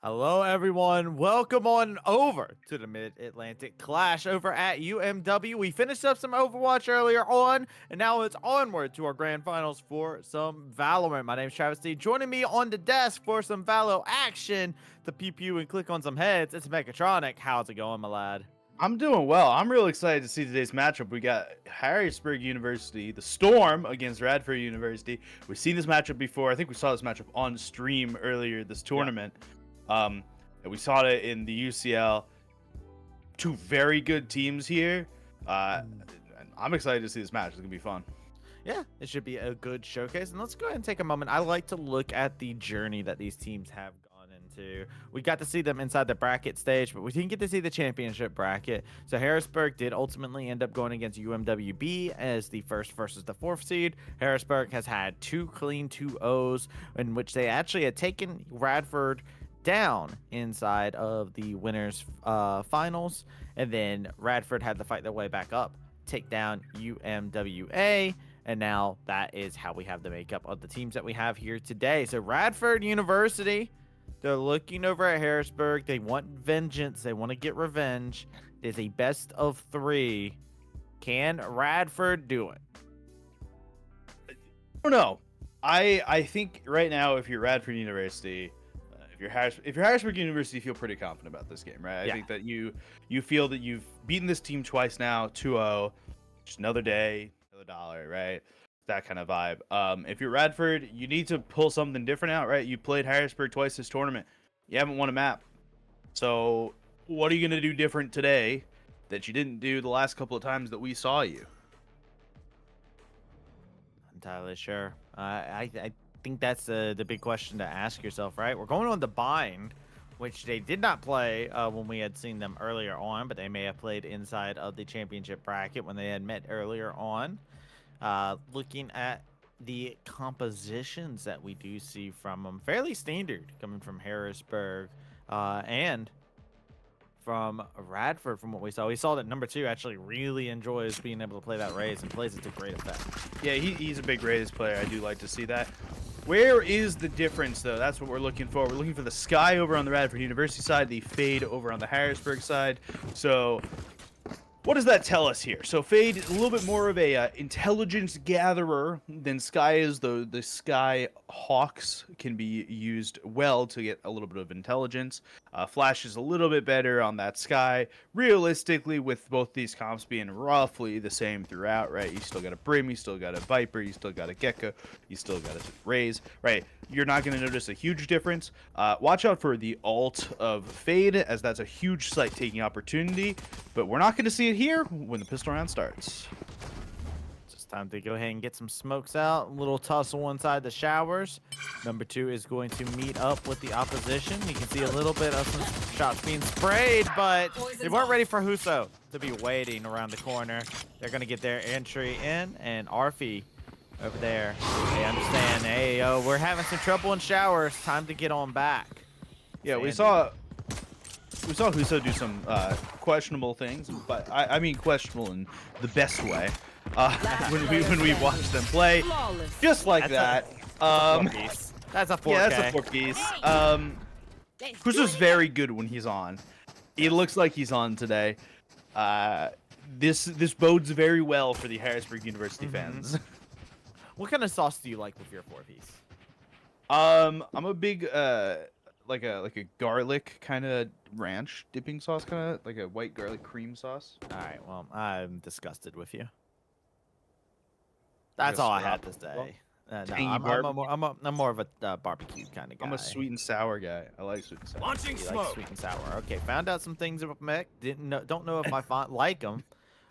Hello, everyone. Welcome on over to the Mid-Atlantic Clash over at UMW. We finished up some Overwatch earlier on, and now it's onward to our grand finals for some Valorant. My name's Travis D. Joining me on the desk for some Valo action to pew pew and click on some heads. It's Mechatronic. How's it going, my lad? I'm doing well. I'm real excited to see today's matchup. We got Harrisburg University, the Storm against Radford University. We've seen this matchup before. I think we saw this matchup on stream earlier this tournament. And we saw it in the UCL. Two very good teams here. And I'm excited to see this match. It's gonna be fun. Yeah, it should be a good showcase. And let's go ahead and take a moment. I like to look at the journey that these teams have gone into. We got to see them inside the bracket stage, but we didn't get to see the championship bracket. So Harrisburg did ultimately end up going against UMWB as the first versus the fourth seed. Harrisburg has had two clean 2-0s in which they actually had taken Radford down inside of the winners finals, and then Radford had to fight their way back up, take down UMWA. And now that is how we have the makeup of the teams that we have here today. So Radford University, they're looking over at Harrisburg. They want vengeance. They want to get revenge. It is a best of 3. Can Radford do it? I don't know. I think right now, if you're Radford University, if you're Harrisburg University, you feel pretty confident about this game, right? I think that you feel that you've beaten this team twice now, 2-0, just another day, another dollar, right? That kind of vibe. If you're Radford, you need to pull something different out, right? You played Harrisburg twice this tournament. You haven't won a map. So what are you going to do different today that you didn't do the last couple of times that we saw you? Entirely sure. I think that's the big question to ask yourself, right? We're going on the bind, which they did not play when we had seen them earlier on, but they may have played inside of the championship bracket when they had met earlier on. Looking at the compositions that we do see from them, fairly standard coming from Harrisburg and from Radford. From what we saw that number 2 actually really enjoys being able to play that Raze and plays it to great effect. Yeah, he's a big Raze player. I do like to see that. Where is the difference, though? That's what we're looking for. We're looking for the Sky over on the Radford University side, the Fade over on the Harrisburg side. So what does that tell us here? So Fade is a little bit more of a intelligence gatherer than Sky is. The Sky Hawks can be used well to get a little bit of intelligence. Flash is a little bit better on that Sky. Realistically, with both these comps being roughly the same throughout, right? You still got a Brim, you still got a Viper, you still got a Gecko, you still got a Raze, right? You're not going to notice a huge difference. Watch out for the ult of Fade, as that's a huge site-taking opportunity, but we're not going to see it here when the pistol round starts. Just time to go ahead and get some smokes out. A little tussle inside the showers. Number 2 is going to meet up with the opposition. You can see a little bit of some shots being sprayed, but they weren't ready for Huso to be waiting around the corner. They're going to get their entry in, and Arfi over there, they understand, hey, we're having some trouble in showers. Time to get on back. Yeah, we saw Huso do some questionable things, but I mean questionable in the best way. When we watched them play, just like that. That's a 4K. Yeah, that's a 4-piece. Huso's very good when he's on. It looks like he's on today. This bodes very well for the Harrisburg University fans. What kind of sauce do you like with your 4-piece? I'm a big like a garlic kind of ranch dipping sauce, kind of like a white garlic cream sauce. All right, well, I'm disgusted with you. That's all I had to say. No, I'm more of a barbecue kind of guy. I'm a sweet and sour guy. I like sweet and sour. Launching smoke. Like sweet and sour. Okay, found out some things about Mech. Don't know if I like them.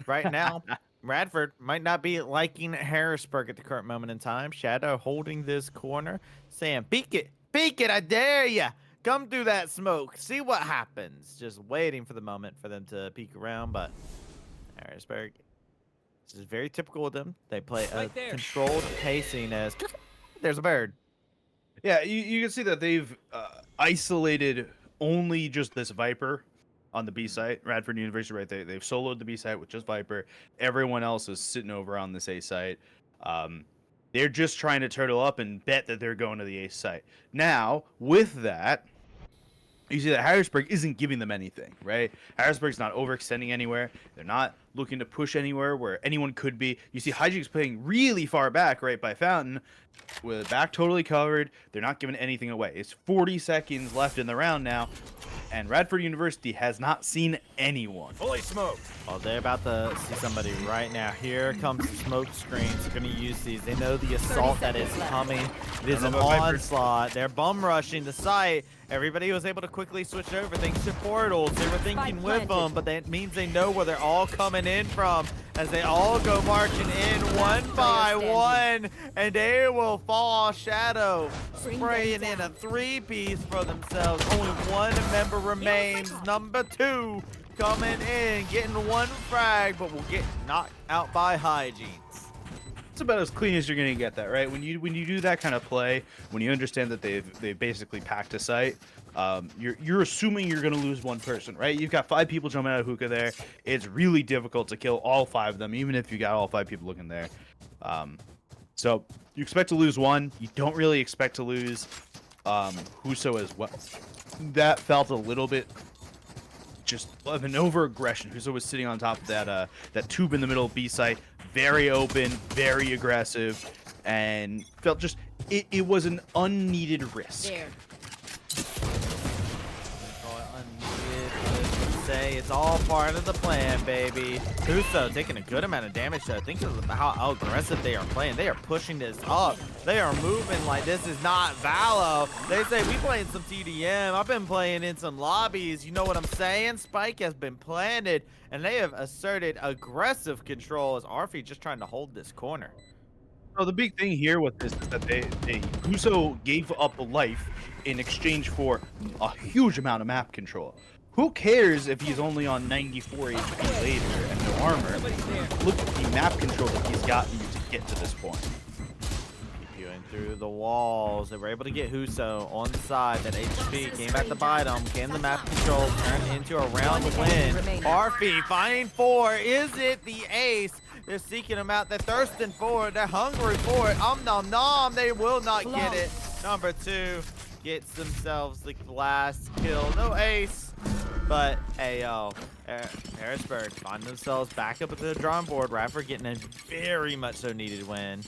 Right now, Radford might not be liking Harrisburg at the current moment in time. Shadow holding this corner, saying, peek it, I dare ya. Come through that smoke, see what happens. Just waiting for the moment for them to peek around, but Harrisburg, this is very typical of them. They play a controlled pacing as, there's a bird. Yeah, you can see that they've isolated only just this Viper on the B site, Radford University, right? They've soloed the B site with just Viper. Everyone else is sitting over on this A site. They're just trying to turtle up and bet that they're going to the A site. Now, with that, you see that Harrisburg isn't giving them anything, right? Harrisburg's not overextending anywhere. They're not looking to push anywhere where anyone could be. You see Hijinks playing really far back, right by Fountain, with the back totally covered. They're not giving anything away. It's 40 seconds left in the round now, and Radford University has not seen anyone. Fully smoked. Oh, they're about to see somebody right now. Here comes the smoke screens. They're going to use these. They know the assault that is coming. It is an onslaught. They're bum rushing the site. Everybody was able to quickly switch over thanks to portals. They were thinking with them, but that means they know where they're all coming in from as they all go marching in one by one, and they will fall. Shadow spraying in a three-piece for themselves. Only one member remains. Number 2 coming in, getting one frag, but will get knocked out by Hijinks. It's about as clean as you're gonna get that, right? When you do that kind of play, when you understand that they've basically packed a site, you're assuming you're gonna lose one person, right? You've got 5 people jumping out of hookah there. It's really difficult to kill all 5 of them, even if you got all 5 people looking there. So you expect to lose one. You don't really expect to lose Huso as well. That felt a little bit just of an over-aggression. Huso was sitting on top of that tube in the middle of B site, very open, very aggressive, and felt just it was an unneeded risk. There. Say it's all part of the plan, baby. Huso taking a good amount of damage though. Think of how aggressive they are playing. They are pushing this up. They are moving like this is not Valo. They say we playing some TDM. I've been playing in some lobbies. You know what I'm saying? Spike has been planted, and they have asserted aggressive control as Arfi just trying to hold this corner. So the big thing here with this is that Huso gave up a life in exchange for a huge amount of map control. Who cares if he's only on 94 HP later and no armor? Look at the map control that he's gotten to get to this point. Keep going through the walls. They were able to get Huso on the side. That HP came back to bite him. Can the map control turn into a round win? Arfi finding 4. Is it the ace? They're seeking him out. They're thirsting for it. They're hungry for it. Nom nom. They will not get it. Number 2 gets themselves the last kill. No ace. But, hey, yo, Harrisburg find themselves back up at the drawing board. Radford getting a very much so needed win.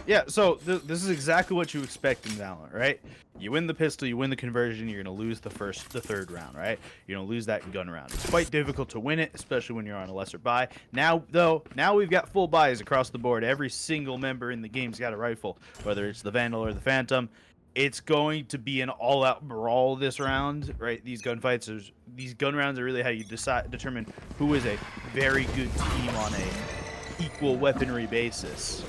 Yeah, so this is exactly what you expect in Valorant, right? You win the pistol, you win the conversion, you're going to lose the third round, right? You're going to lose that gun round. It's quite difficult to win it, especially when you're on a lesser buy. Now we've got full buys across the board. Every single member in the game's got a rifle, whether it's the Vandal or the Phantom. It's going to be an all-out brawl this round, right? These gun rounds are really how you determine who is a very good team on a equal weaponry basis.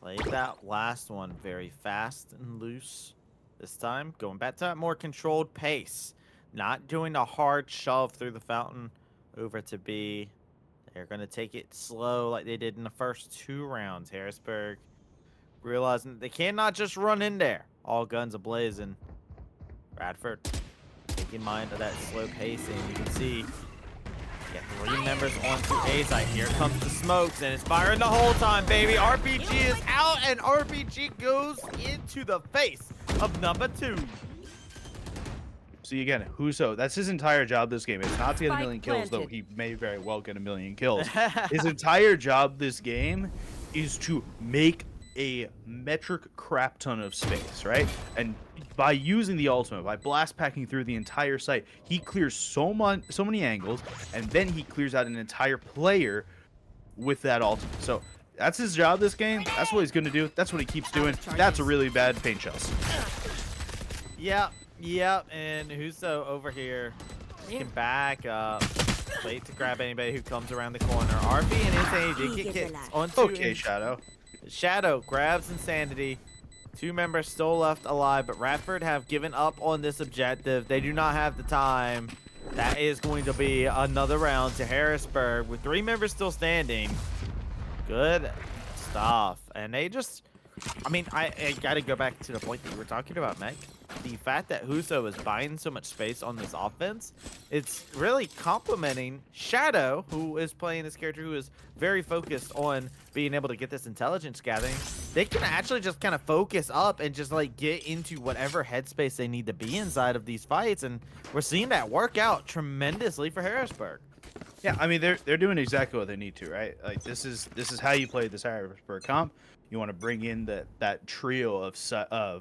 Played that last one very fast and loose. This time, going back to that more controlled pace. Not doing a hard shove through the fountain over to B. They're going to take it slow like they did in the first 2 rounds. Harrisburg realizing that they cannot just run in there. All guns ablazing. Radford taking mind of that slow pacing. You can see get 3 members onto A site. Here comes the smokes, and it's firing the whole time, baby. RPG is out, and RPG goes into the face of number 2. See, again, Huso, that's his entire job this game. It's not to get a million kills, though he may very well get a million kills. His entire job this game is to make a metric crap ton of space, right? And by using the ultimate, by blast packing through the entire site, he clears so many angles, and then he clears out an entire player with that ultimate. So that's his job this game. That's what he's going to do. That's what he keeps doing. That's a really bad paint shells. Yep, and Huso over here can back up. Wait to grab anybody who comes around the corner. RP and Insanity get kicked onto Okay, Shadow. Shadow grabs Insanity. 2 members still left alive, but Radford have given up on this objective. They do not have the time. That is going to be another round to Harrisburg with 3 members still standing. Good stuff. And they just I mean, I got to go back to the point that you were talking about, Meg. The fact that Huso is buying so much space on this offense, it's really complimenting Shadow, who is playing this character who is very focused on being able to get this intelligence gathering. They can actually just kind of focus up and just like get into whatever headspace they need to be inside of these fights, and we're seeing that work out tremendously for Harrisburg. Yeah, I mean they're doing exactly what they need to, right? Like this is how you play this Harrisburg comp. You want to bring in that trio of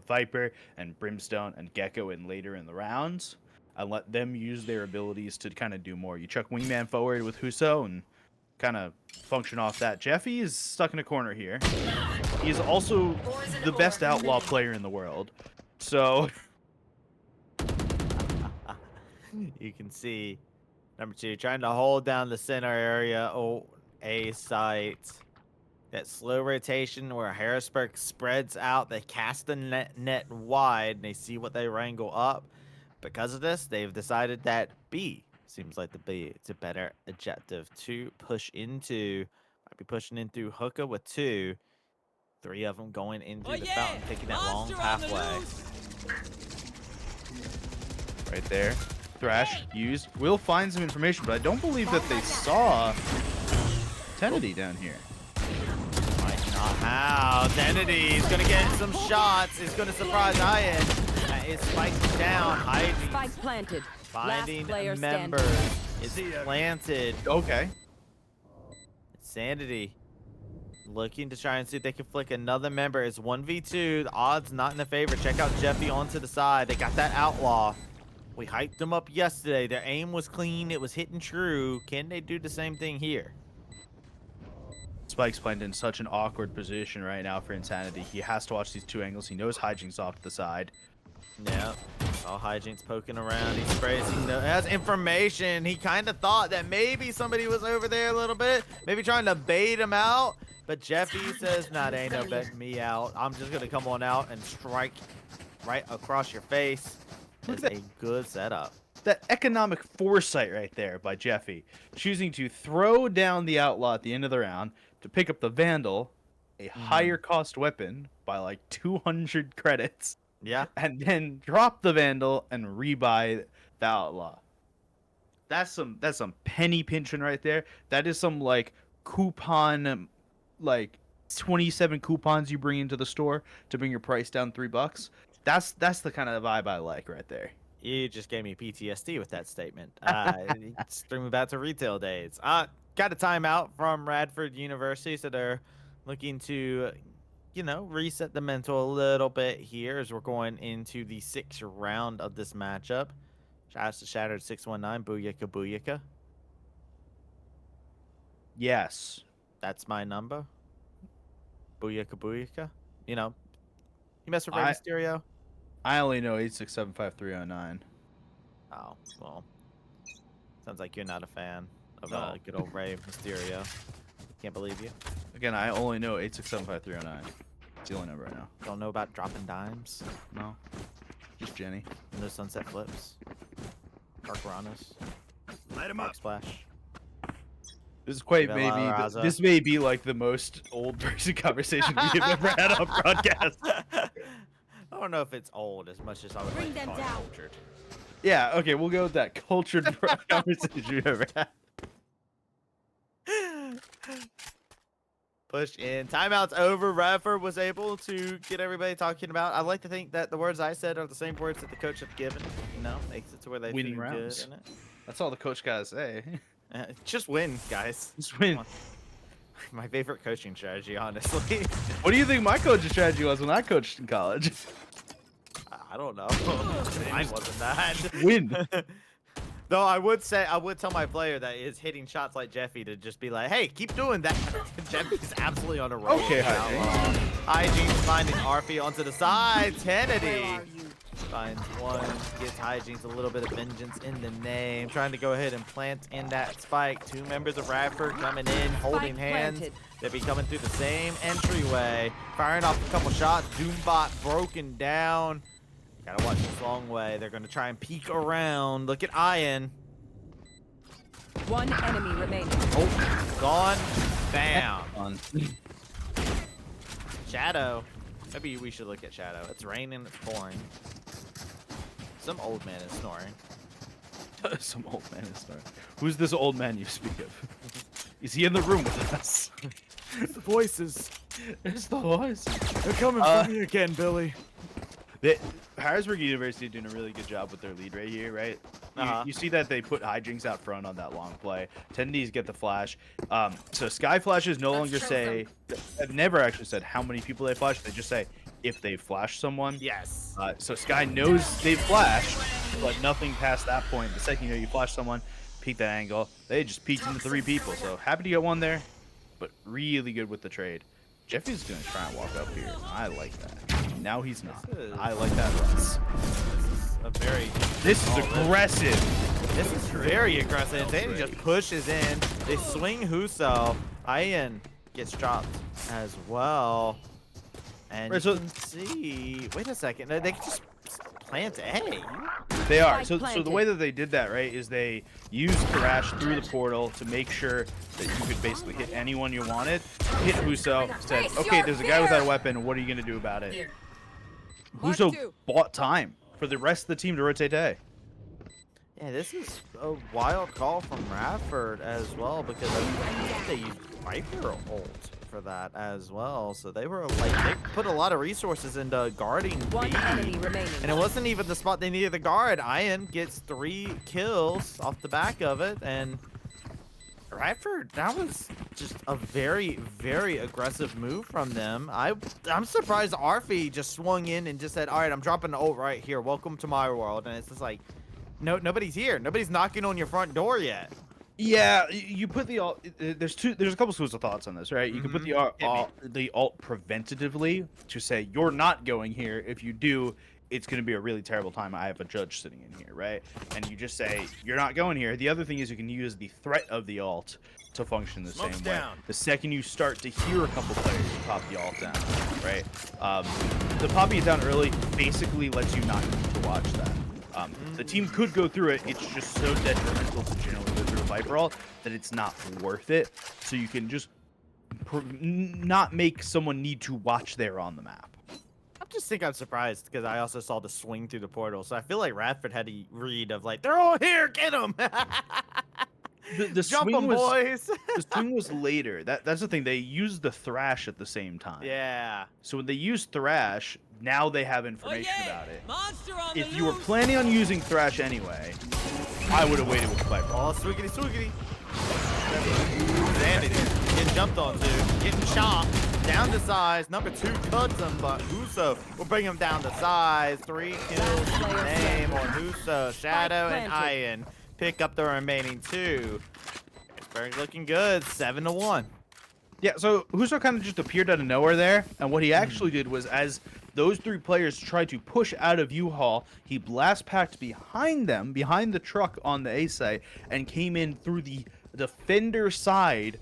Viper and Brimstone and Gecko in later in the rounds, and let them use their abilities to kind of do more. You chuck Wingman forward with Huso and kind of function off that. Jeffy is stuck in a corner here. He's also the best outlaw player in the world, so You can see number 2 trying to hold down the center area. Oh, A site. That slow rotation where Harrisburg spreads out. They cast the net wide and they see what they wrangle up. Because of this, they've decided that B seems like it's a better objective to push into. Might be pushing in through Hookah with 2. 3 of them going into the fountain, taking that long pathway. right there. Thrash used. Will find some information, but I don't believe that they saw Tenedy down here. Might not how. Tenedy is going to get some shots. Is going to surprise Ian. That is spiked down. Hiding. Spike planted. Finding player members. It's planted. Okay. Sanity. Looking to try and see if they can flick another member. It's 1v2. The odds not in the favor. Check out Jeffy onto the side. They got that outlaw. We hyped them up yesterday. Their aim was clean. It was hitting true. Can they do the same thing here? Spike's planted in such an awkward position right now for Insanity. He has to watch these 2 angles. He knows Hijinks off to the side. Yeah. All Hijinks poking around. He sprays. He has information. He kind of thought that maybe somebody was over there a little bit. Maybe trying to bait him out. But Jeffy says, nah, they ain't no betting me out. I'm just going to come on out and strike right across your face. It's a good setup. That economic foresight right there by Jeffy. Choosing to throw down the outlaw at the end of the round to pick up the Vandal, a higher cost weapon by like 200 credits. Yeah. And then drop the Vandal and rebuy the outlaw. That's some penny pinching right there. That is some like coupon, like 27 coupons you bring into the store to bring your price down $3. That's the kind of vibe I like right there. You just gave me PTSD with that statement. It's threw me back to retail days. Got a timeout from Radford University, so they're looking to, reset the mental a little bit here as we're going into the 6th round of this matchup. Shouts to Shattered 619, Booyaka Booyaka. Yes. That's my number. Booyaka Booyaka. You mess with Rey Mysterio? I only know 8675309. Oh, well. Sounds like you're not a fan of No. good old Rey Mysterio. Can't believe you. Again, I only know 8675309. It's the only number I know. Don't know about dropping dimes? No. Just Jenny. No sunset flips? Dark Ranas? Light him Dark Splash? This is quite Bella maybe. Raza. This may be like the most old person conversation we've ever had on broadcast. I don't know if it's old as much as I would Bring like to them call it down. cultured. Yeah. Okay. We'll go with that cultured conversation we've ever had. Push in. Timeout's over. Radford was able to get everybody talking about. I like to think that the words I said are the same words that the coach have given. Makes it to where they Winning feel rounds. good in it. That's all the coach gotta say. Just win, guys. Just win. Come on. My favorite coaching strategy, honestly. What do you think my coaching strategy was when I coached in college? I don't know. Mine wasn't that. Win. Though I would tell my player that is hitting shots like Jeffy to just be like, hey, keep doing that. Jeffy's absolutely on a roll. Okay, Hijinks. Hijinks finding Arpy onto the side. Where Kennedy are you? finds one, gives Hijinks a little bit of vengeance in the name. Trying to go ahead and plant in that spike. 2 members of Radford coming in, holding Spike hands. planted. They'll be coming through the same entryway. Firing off a couple shots. Doombot broken down. Gotta watch this long way. They're gonna try and peek around. Look at Ian. One enemy remaining. Oh, gone. Bam. On. Shadow Maybe we should look at Shadow. It's raining, it's pouring. Some old man is snoring. Some old man is snoring. Who's this old man you speak of? Is he in the room with us? The voices. It's the voice. They're coming from you again, Billy. Harrisburg University doing a really good job with their lead right here, right? You see that they put hijinks out front on that long play. Tendies get the flash. So Sky flashes no longer say. I've never actually said how many people they flash. They just say if they flash someone. Yes. So Sky knows they've flashed, but nothing past that point. The second you flash someone, peek that angle. They just peeked into 3 people. So happy to get one there, but really good with the trade. Jeffy's gonna try and walk up here. I like that. Now he's not. I like that, Russ. This is aggressive. This is very aggressive. They just pushes in. They swing Huso. Ian gets dropped as well. And Right, you so- can see. Wait a second. They can just plant A. They are. Spike So the way that they did that, right, is they used Thrash through the portal to make sure that you could basically hit anyone you wanted. Hit Huso, said, okay, there's a guy without a weapon. What are you going to do about it? Huso bought time for the rest of the team to rotate to A. Yeah, this is a wild call from Radford as well because I think they used Viper ult for that as well. So they were like, they put a lot of resources into guarding One B. enemy remaining. And it wasn't even the spot they needed to guard. Ian gets 3 kills off the back of it. And Radford, that was just a very, very aggressive move from them. I'm surprised Arfie just swung in and just said, all right, I'm dropping the ult right here. Welcome to my world. And it's just like, no, nobody's here. Nobody's knocking on your front door yet. Yeah, you put the alt. There's a couple schools of thoughts on this, right? You can put the alt preventatively to say you're not going here. If you do, it's going to be a really terrible time. I have a judge sitting in here, right? And you just say you're not going here. The other thing is you can use the threat of the alt to function the same way. The second you start to hear a couple players, you pop the alt down, right? The popping it down early basically lets you not need to watch that. The team could go through it. It's just so detrimental to generally go through a Viper ult that it's not worth it. So you can just not make someone need to watch there on the map. I just think I'm surprised because I also saw the swing through the portal. So I feel like Radford had a read of like, they're all here, get them. The Jump swing 'em, was, boys. the swing was later. That's the thing. They used the Thrash at the same time. Yeah. So when they used Thrash, now they have information about it. If you were planning on using Thrash anyway, I would have waited with the Viper. Oh, swiggity, swiggity. Sandy getting jumped on to, getting shot. Down to size. Number 2 cuts him, but Huso will bring him down to size. 3 kills name on Huso. Shadow and Ian pick up the remaining 2. Harrisburg looking good. 7-1. Yeah, so Huso kind of just appeared out of nowhere there, and what he actually did was as those 3 players tried to push out of U-Haul, he blast packed behind them, behind the truck on the A site, and came in through the defender side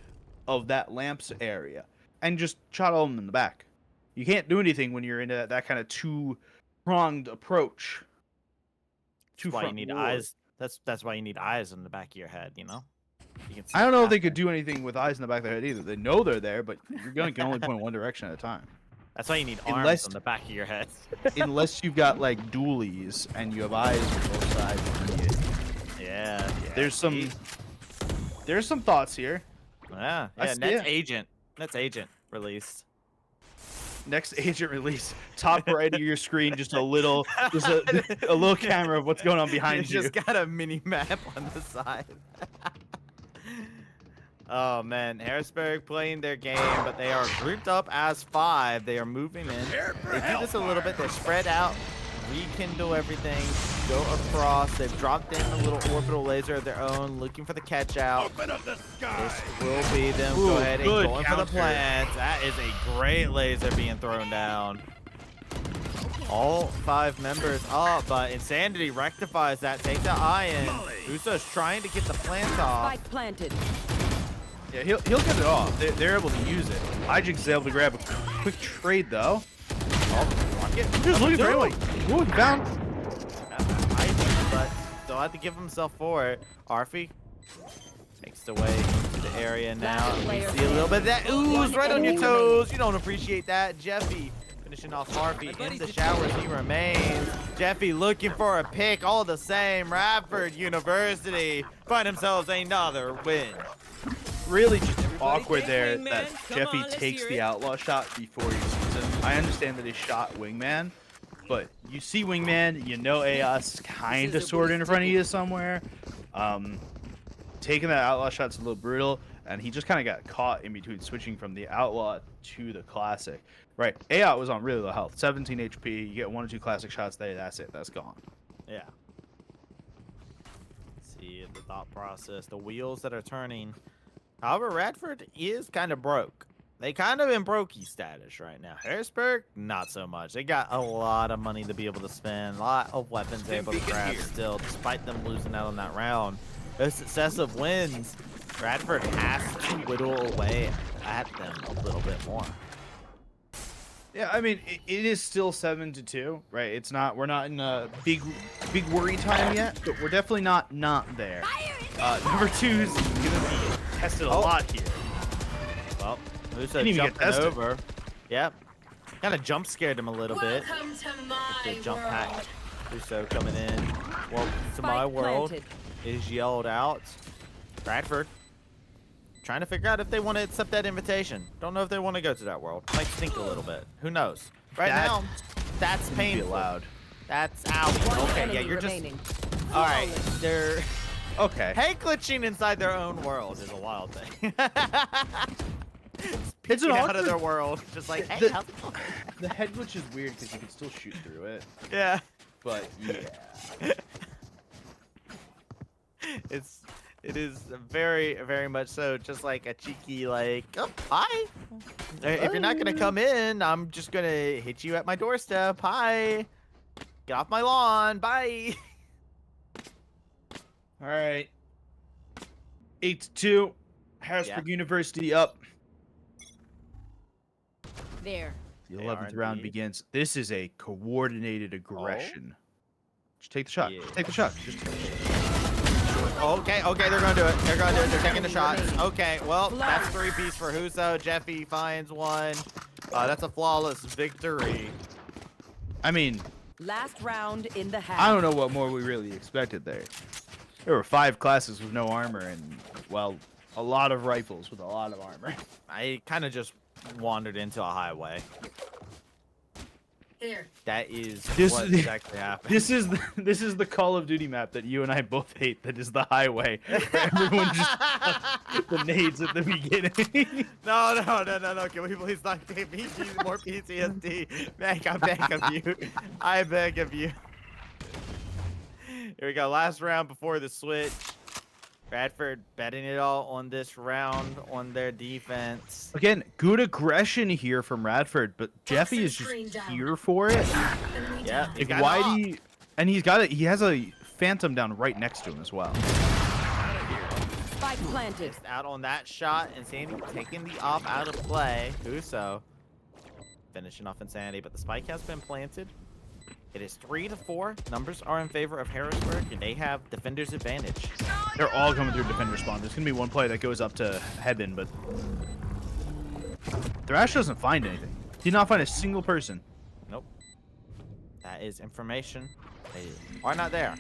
of that lamps area, and just shot all of them in the back. You can't do anything when you're into that kind of 2-pronged approach. That's why you need eyes. That's why you need eyes in the back of your head, you know? You can see I don't know if they past could it. do anything with eyes in the back of their head either. They know they're there, but your gun can only point one direction at a time. That's why you need arms Unless- on the back of your head. Unless you've got like dualies and you have eyes on both sides. Yeah. There's some thoughts here. Yeah. I Yeah. see Next it. agent. Next agent released. Next agent release, top right of your screen, just a little camera of what's going on behind It's you. just got a mini map on the side. Oh man, Harrisburg playing their game, but they are grouped up as 5. They are moving in. They do this a little bit. They're spread out, rekindle everything, go across. They've dropped in a little orbital laser of their own, looking for the catch out. This will be them go ahead and good going for the counter. plant. That is a great laser being thrown down. All 5 members up, but Insanity rectifies that, takes out Ian. Uso's trying to get the plant off. Spike planted. Yeah, he'll get it off. They're able to use it. Ijig's able to grab a quick trade though. Oh, rocket. Just looking for anyone. Ooh, down. But still had to give himself for it. Arfie makes the way into the area now. We see a little bit of that ooze right on your toes. You don't appreciate that. Jeffy Finishing off Harvey in the showers, he remains. Jeffy looking for a pick, all the same. Radford University find themselves another win. Really just awkward take there wingman. that Come Jeffy on, let's takes hear the it. outlaw shot before he sees him. I understand that he shot wingman, but you see wingman, you know AOS kind This of is a sort of in bullet front of tickle. you somewhere. Taking that outlaw shot's a little brutal, and he just kind of got caught in between switching from the outlaw to the classic. Right, AOT was on really low health, 17 HP. You get 1 or 2 classic shots there, that's it, that's gone. Yeah. See the thought process, the wheels that are turning. However, Radford is kind of broke. They kind of in brokey status right now. Harrisburg, not so much. They got a lot of money to be able to spend, a lot of weapons they're able to grab still, despite them losing out on that round. Those successive wins, Radford has to whittle away at them a little bit more. Yeah, I mean, it is still 7-2, right? It's not, we're not in a big worry time yet, but we're definitely not there. Number 2's gonna be tested a lot here. Well, Musa Didn't even get jumping tested. over. Yep. Kind of jump scared him a little bit. Welcome to The my jump world. hack. Musa coming in. Welcome to my Spike world. planted. Is yelled out. Bradford trying to figure out if they want to accept that invitation. Don't know if they want to go to that world. Might stink a little bit. Who knows? Right That now, that's Be painful. allowed. That's out. One Okay, enemy yeah, you're remaining. just. All right, they're Okay. head glitching inside their own world is a wild thing. It's Peeking an out of awkward- their world, just like, hey, The- how's it going? The head glitch is weird because you can still shoot through it, Yeah, but yeah. it is very much so just like a cheeky like, oh, hi. If you're not gonna come in, I'm just gonna hit you at my doorstep. Hi, get off my lawn. Bye. All right. 8-2. Harrisburg University up. There. The They 11th are round indeed. begins. This is a coordinated aggression. Just take the shot. Yeah. Just take the shot. Just take the shot. Okay, they're gonna do it. They're gonna do it. They're taking the shots. Remaining. Okay, well, that's 3-piece for Huso. Jeffy finds one. That's a flawless victory. I mean, Last round in the half. I don't know what more we really expected there. There were 5 classes with no armor and, well, a lot of rifles with a lot of armor. I kind of just wandered into a highway. Here. That is This what is- exactly happened. This is the Call of Duty map that you and I both hate. That is the highway. Where everyone just the nades at the beginning. No. Can we please not give me more PTSD? Meg, I beg of you. I beg of you. Here we go. Last round before the switch. Bradford betting it all on this round on their defense. Again, good aggression here from Radford, but Jeffy is just screen down. here for it. Enemy Yeah, down. he's Like, got why it do off. you? And he's got it. He has a phantom down right next to him as well. Spike planted. Out on that shot, Insanity taking the off out of play. Uso finishing off Insanity, but the spike has been planted. It is 3-4. Numbers are in favor of Harrisburg, and they have defender's advantage. They're all coming through defender spawn. There's gonna be one play that goes up to Heaven, but Thrash doesn't find anything. Did not find a single person. Nope. That is information. They are not there.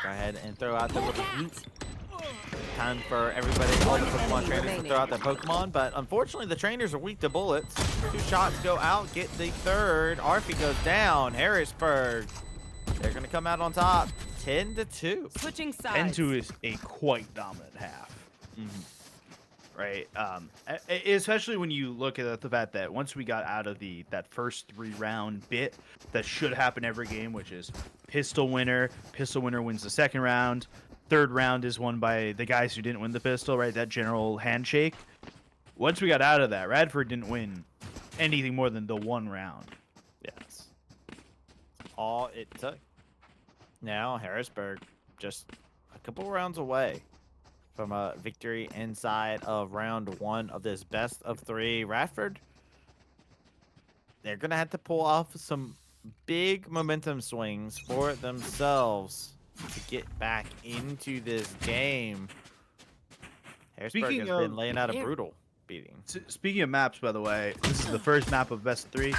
Go ahead and throw out the little loot. Time for everybody, all the Pokemon trainers to throw out their Pokemon, but unfortunately the trainers are weak to bullets. 2 shots go out, get the third. Arfie goes down. Harrisburg, they're gonna come out on top, 10-2. Switching sides. 10-2 is a quite dominant half. Right? Especially when you look at the fact that once we got out of that first 3-round bit that should happen every game, which is pistol winner wins the second round, third round is won by the guys who didn't win the pistol, right? That general handshake. Once we got out of that, Radford didn't win anything more than the 1 round. Yes. All it took. Now Harrisburg just a couple rounds away from a victory inside of round 1 of this best of 3. Radford, they're gonna have to pull off some big momentum swings for themselves to get back into this game. Harrisburg Speaking has of- been laying out a brutal. beating. Speaking of maps, by the way, this is the first map of best of 3.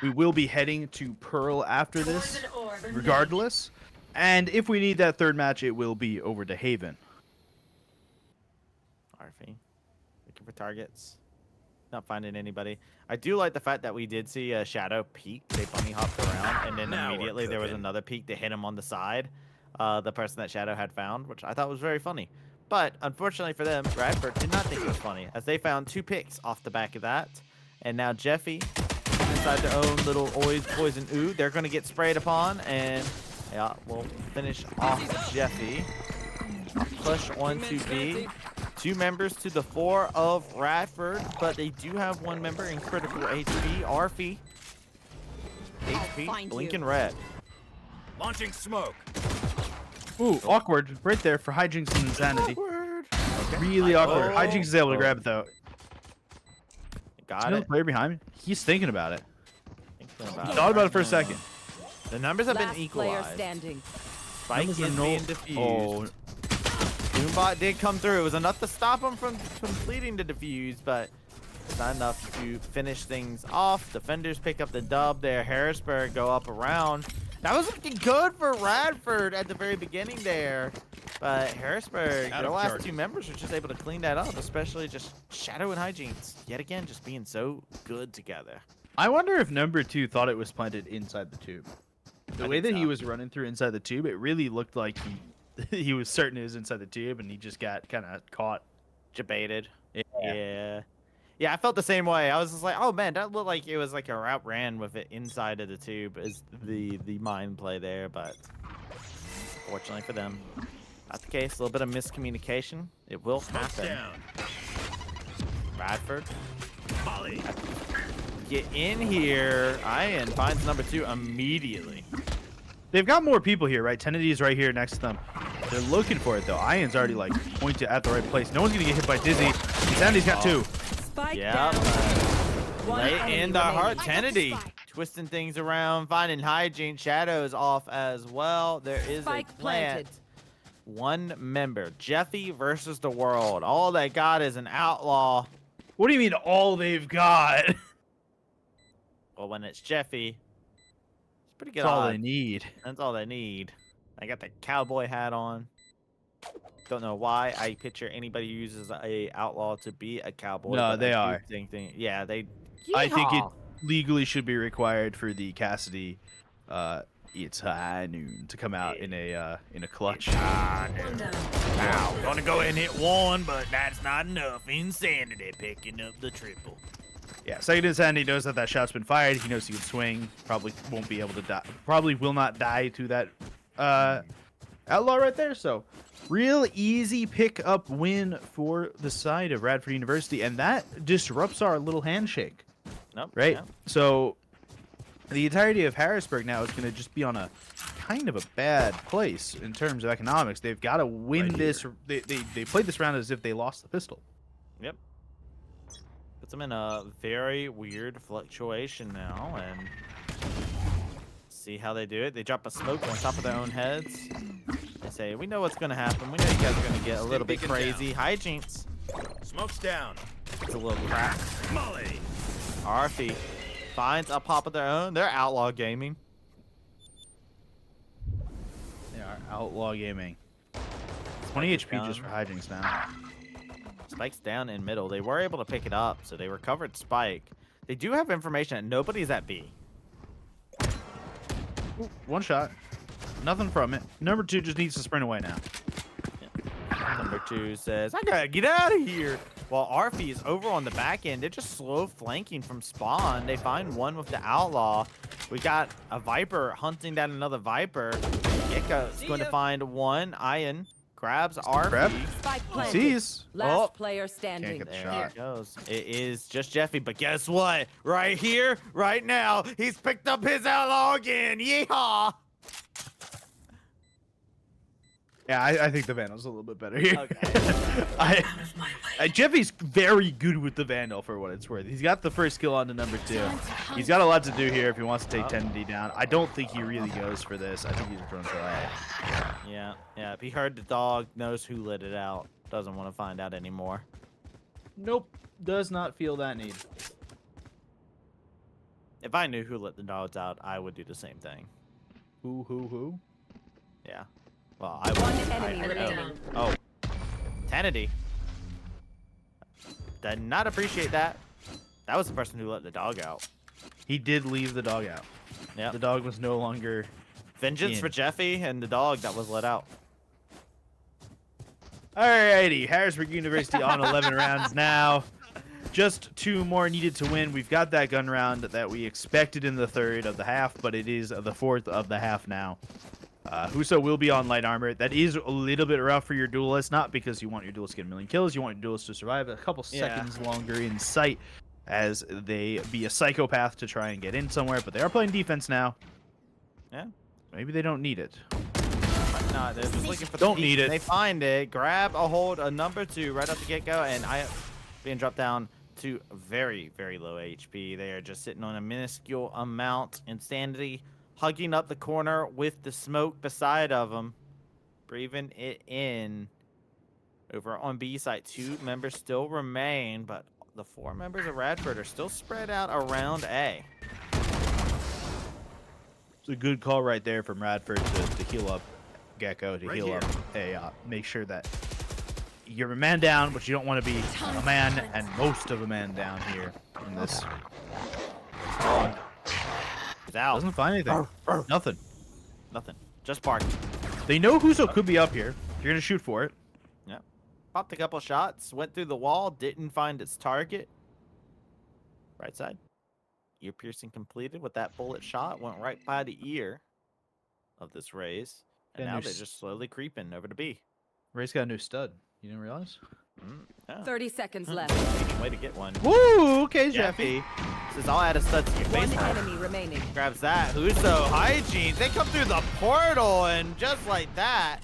We will be heading to Pearl after this, regardless. And if we need that third match, it will be over to Haven. RF looking for targets. Not finding anybody. I do like the fact that we did see a Shadow peek. They bunny hopped around, and then Now we're immediately there was cooking. another peek to hit him on the side. The person that Shadow had found, which I thought was very funny. But unfortunately for them, Bradford did not think it was funny, as they found 2 picks off the back of that. And now Jeffy, inside their own little always poison ooh, they're going to get sprayed upon, and yeah, we'll finish off Jeffy. Push 1 to B. 2 members to the 4 of Radford, but they do have 1 member in critical HP. Arfy. HP find blinking you. red. Launching smoke. Ooh, awkward right there for Hijinks and Insanity. Awkward. Really awkward. Oh. Hijinks is able to grab it though. Got Another it. player behind me. He's thinking about it. Thinking about Thought about right it for a now. second. The numbers have Last been player equalized. standing. Spike Numbers is are being defused. Oh, Doombot did come through. It was enough to stop him from completing the defuse, but it's not enough to finish things off. Defenders pick up the dub there. Harrisburg go up around. That was looking good for Radford at the very beginning there. But Harrisburg, Out their of last charges. 2 members were just able to clean that up, especially just Shadow and Hijinks. Yet again, just being so good together. I wonder if number 2 thought it was planted inside the tube. The I way think that he so. was running through inside the tube, it really looked like he was certain it was inside the tube, and he just got kind of caught. Debated. Yeah. Yeah. Yeah, I felt the same way. I was just like, oh man, that looked like it was like a route ran with it inside of the tube is the mind play there, but fortunately for them, not the case. A little bit of miscommunication. It will Smoke's happen. down. Bradford, Molly. get in here. Ian finds number 2 immediately. They've got more people here, right? Tennity's right here next to them. They're looking for it though. Ian's already like pointed at the right place. No one's gonna get hit by Dizzy. Insandy's got 2. Spike Yeah. down. One Late enemy in the heart, remaining. Tennedy twisting things around, finding Hygiene. Shadows off as well. There is Spike a plant. planted. 1 member. Jeffy versus the world. All they got is an outlaw. What do you mean all they've got? That's Well, when it's Jeffy, it's pretty good all odds. they need. That's all they need. I got the cowboy hat on. Don't know why I picture anybody who uses a outlaw to be a cowboy. No, but they I do are. think yeah, they. I think it Yeehaw! legally should be required for the Cassidy it's high noon to come out in a clutch. Wow, gonna go ahead and hit 1, but that's not enough. Insanity picking up the triple. Yeah, second Insanity knows that that shot's been fired. He knows he can swing. Probably won't be able to die. Probably will not die to that outlaw right there. So real easy pick up win for the side of Radford University, and that disrupts our little handshake. Nope. Right? yeah. So the entirety of Harrisburg now is going to just be on a kind of a bad place in terms of economics. They've got to win Right this. They played this round as if they lost the pistol. Yep. Puts them in a very weird fluctuation now, and see how they do it. They drop a smoke on top of their own heads. They say, "We know what's gonna happen. We know you guys are gonna get a little bit beacon down. crazy." Hijinks. Smoke's down. It's a little crack. Molly. Arfy finds a pop of their own. They're outlaw gaming. They are outlaw gaming. 20 HP down. just for hijinks now. Spike's down in middle. They were able to pick it up, so they recovered Spike. They do have information that nobody's at B. Ooh, one shot. Nothing from it. Number 2 just needs to sprint away now. Number 2 says, I gotta get out of here. While Arfy is over on the back end, they're just slow flanking from spawn. They find 1 with the outlaw. We got a Viper hunting down another Viper. Gecko's going to find 1. Ian grabs grab. Arfy. Spike He planted. sees. Last Oh. player standing. get the There shot. it goes. It is just Jeffy, but guess what? Right here, right now, he's picked up his outlaw again. Yeehaw! Yeah, I think the Vandal's a little bit better here. Okay. Jeffy's very good with the Vandal for what it's worth. He's got the first kill on to number 2. He's got a lot to do here if he wants to take 10D down. I don't think he really goes for this. I think he's going for that. Yeah. If he heard the dog, knows who let it out. Doesn't want to find out anymore. Nope. Does not feel that need. If I knew who let the dogs out, I would do the same thing. Who? Yeah. Well, I would. One I enemy know. remaining. Oh. Tennedy. Did not appreciate that. That was the person who let the dog out. He did leave the dog out. Yeah. The dog was no longer Vengeance in. for Jeffy and the dog that was let out. Alrighty, Harrisburg University on 11 rounds now. Just 2 more needed to win. We've got that gun round that we expected in the 3rd of the half, but it is the 4th of the half now. Huso will be on light armor. That is a little bit rough for your duelist, not because you want your duelist to get a million kills. You want your duelist to survive a couple seconds longer in sight as they be a psychopath to try and get in somewhere, but they are playing defense now. Yeah. Maybe they don't need it. No, they're just looking for the Don't peak, need and it. They find it, grab a hold, a number 2 right off the get-go, and I being dropped down to very, very low HP. They are just sitting on a minuscule amount. Insanity hugging up the corner with the smoke beside of them, breathing it in. Over on B side, 2 members still remain, but the 4 members of Radford are still spread out around A. It's a good call right there from Radford to heal up Gecko, to Right heal here. up A. Make sure that you're a man down, but you don't want to be a man and most of a man down here in this. He's out. Doesn't find anything. Nothing. Nothing. Just parking. They know Huso could be up here. You're going to shoot for it. Yep. Popped a couple shots, went through the wall, didn't find its target. Right side. Ear piercing completed with that bullet shot. Went right by the ear of this Raze. And And now there's- they're just slowly creeping over to B. Ray's got a new stud. You didn't realize? Yeah. 30 seconds left. Way to get one. Woo! Okay, Jeffy says, I'll add a stud to your One face. enemy remaining. Grabs that. Huso, hygiene. They come through the portal, and just like that,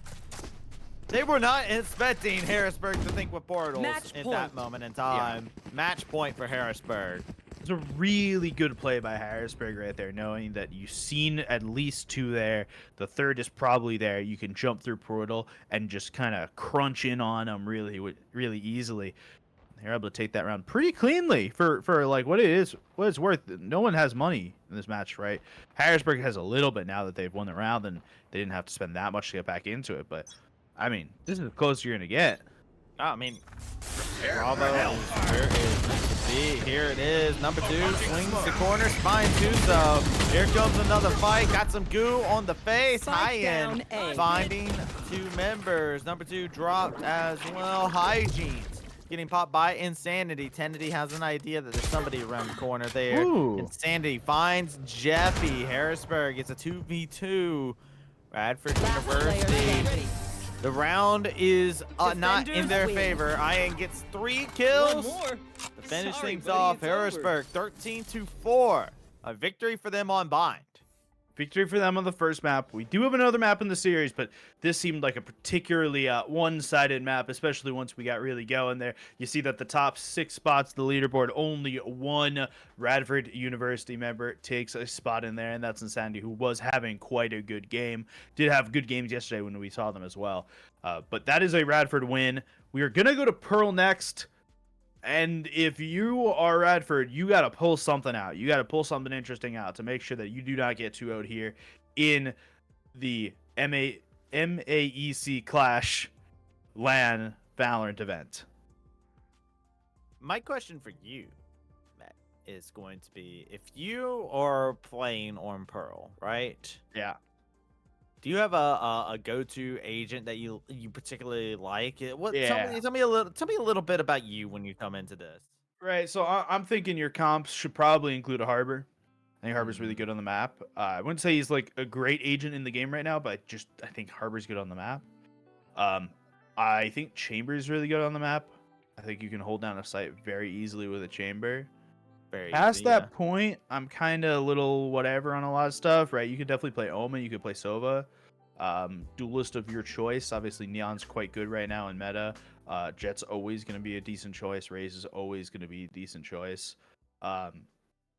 they were not expecting Harrisburg to think with portals Match at point. that moment in time. Match point for Harrisburg. It's a really good play by Harrisburg right there, knowing that you've seen at least 2 there. The 3rd is probably there. You can jump through portal and just kind of crunch in on them really easily. They're able to take that round pretty cleanly for like what it's worth. No one has money in this match, right? Harrisburg has a little bit now that they've won the round, and they didn't have to spend that much to get back into it. But I mean, this is as close as you're gonna get. I mean, Bravo is where it is meant to be. Here it is. Number 2 swings the corner, spine 2. So here comes another fight. Got some goo on the face. Spike High end down A. finding 2 members. Number 2 dropped as well. Hygiene getting popped by Insanity. Tennedy has an idea that there's somebody around the corner there. Ooh. Insanity finds Jeffy. Harrisburg. It's a 2v2. Radford Last player University. standing. The round is not in Defenders their win. favor. Ian gets 3 kills to finish Sorry, things buddy, off. it's over. Harrisburg 13-4. A victory for them on Bind. Victory for them on the first map. We do have another map in the series, but this seemed like a particularly one-sided map, especially once we got really going there. You see that the top 6 spots, the leaderboard, only 1 Radford University member takes a spot in there, and that's Insanity, who was having quite a good game. Did have good games yesterday when we saw them as well. But that is a Radford win. We are going to go to Pearl next. And if you are Radford, you got to pull something out. You got to pull something interesting out to make sure that you do not get 2-0'd here in the MAEC Clash LAN Valorant event. My question for you, Matt, is going to be, if you are playing on Pearl, right? Yeah. Do you have a go-to agent that you particularly like? Yeah. Tell me a little bit about you when you come into this. Right, so I'm thinking your comps should probably include a Harbor. I think Harbor's really good on the map. I wouldn't say he's like a great agent in the game right now, but I think Harbor's good on the map. I think Chamber's really good on the map. I think you can hold down a site very easily with a Chamber. Very Past easy, that point, I'm kind of a little whatever on a lot of stuff, right? You could definitely play Omen, you could play Sova. Duelist of your choice. Obviously, Neon's quite good right now in meta. Jet's always going to be a decent choice. Raze is always going to be a decent choice. I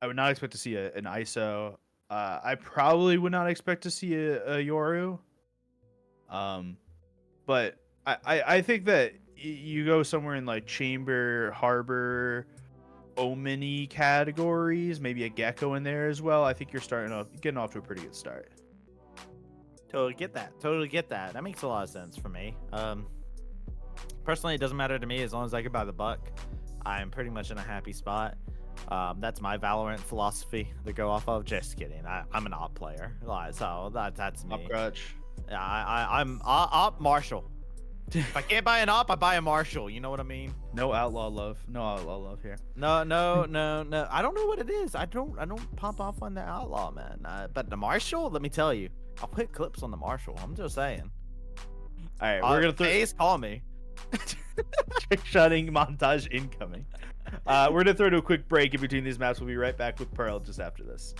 would not expect to see an ISO. I probably would not expect to see a Yoru. But I think that you go somewhere in like Chamber, Harbor, Omni categories, maybe a Gecko in there as well. I think you're getting off to a pretty good start. Totally get that. Totally get that. That makes a lot of sense for me. Personally, it doesn't matter to me as long as I can buy the buck. I'm pretty much in a happy spot. That's my Valorant philosophy to go off of. Just kidding. I'm an op player, so that's Up me. crutch. Yeah, I'm op Marshall. If I can't buy an op, I buy a Marshall. You know what I mean? No outlaw love. No outlaw love here. No. I don't know what it is. I don't pop off on the outlaw, man. But the Marshall, let me tell you, I'll put clips on the Marshall. I'm just saying. All right, we're gonna Face call me. trick shotting montage incoming. We're gonna throw to a quick break in between these maps. We'll be right back with Pearl just after this.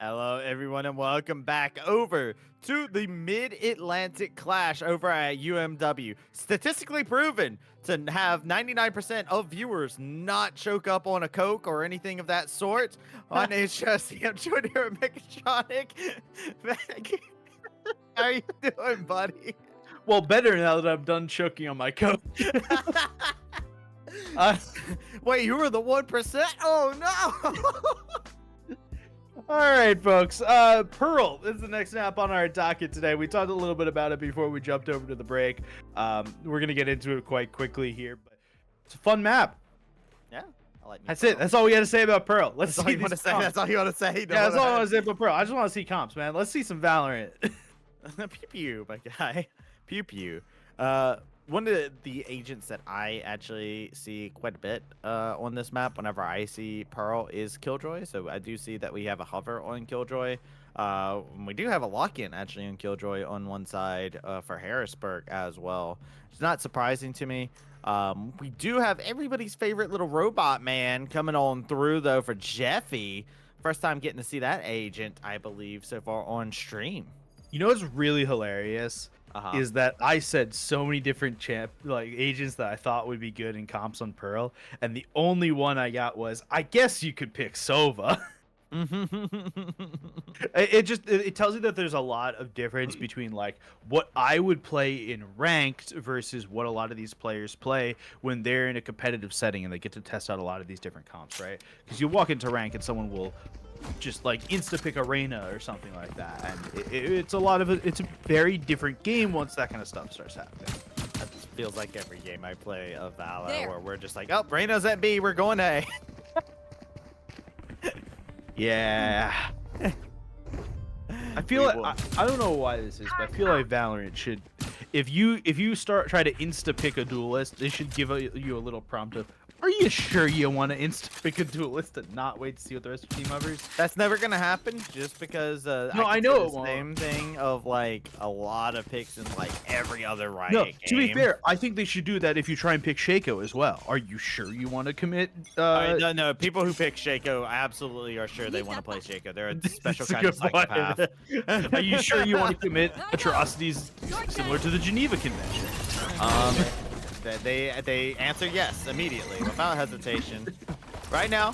Hello, everyone, and welcome back over to the Mid-Atlantic Clash over at UMW. Statistically proven to have 99% of viewers not choke up on a Coke or anything of that sort. My name is Jesse. I'm joined here with Mechatronic. How are you doing, buddy? Well, better now that I'm done choking on my coat. Wait, you were the 1%? Oh, no! All right, folks. Pearl is the next map on our docket today. We talked a little bit about it before we jumped over to the break. We're gonna get into it quite quickly here, but it's a fun map. Yeah, I like me That's Pearl. it. That's all we got to say about Pearl. Let's That's all see you want to these say. comps. That's all you want to say. Yeah, that's all I want to say about Pearl. I just want to see comps, man. Let's see some Valorant. Pew pew, my guy. Pew pew. One of the agents that I actually see quite a bit on this map whenever I see Pearl is Killjoy. So I do see that we have a hover on Killjoy. We do have a lock-in actually on Killjoy on one side for Harrisburg as well. It's not surprising to me. We do have everybody's favorite little robot man coming on through though for Jeffy. First time getting to see that agent, I believe, so far on stream. You know what's really hilarious is that I said so many different agents that I thought would be good in comps on Pearl, and the only one I got was, I guess you could pick Sova. It tells you that there's a lot of difference between like what I would play in ranked versus what a lot of these players play when they're in a competitive setting and they get to test out a lot of these different comps, right? Because you walk into rank and someone will just like insta pick Arena or something like that, and it's a lot of it's a very different game once that kind of stuff starts happening. That feels like every game I play of Valor where we're just like, oh, Reyna's at B, we're going to A. Yeah. I feel like I don't know why this is, but I feel like Valorant should, if you try to insta pick a duelist, they should give you a little prompt of, are you sure you want to insta pick a duelist and not wait to see what the rest of your team hovers? That's never gonna happen, just because No, I I know the it won't. same thing of like a lot of picks in like every other Riot No, game. to be fair, I think they should do that if you try and pick Shaco as well. Are you sure you want to commit? No, people who pick Shaco absolutely are sure they want to play Shaco. They're a special That's a kind of good point. psychopath. Are you sure you want to commit atrocities similar to the Geneva Convention? They answer yes immediately without hesitation. Right now,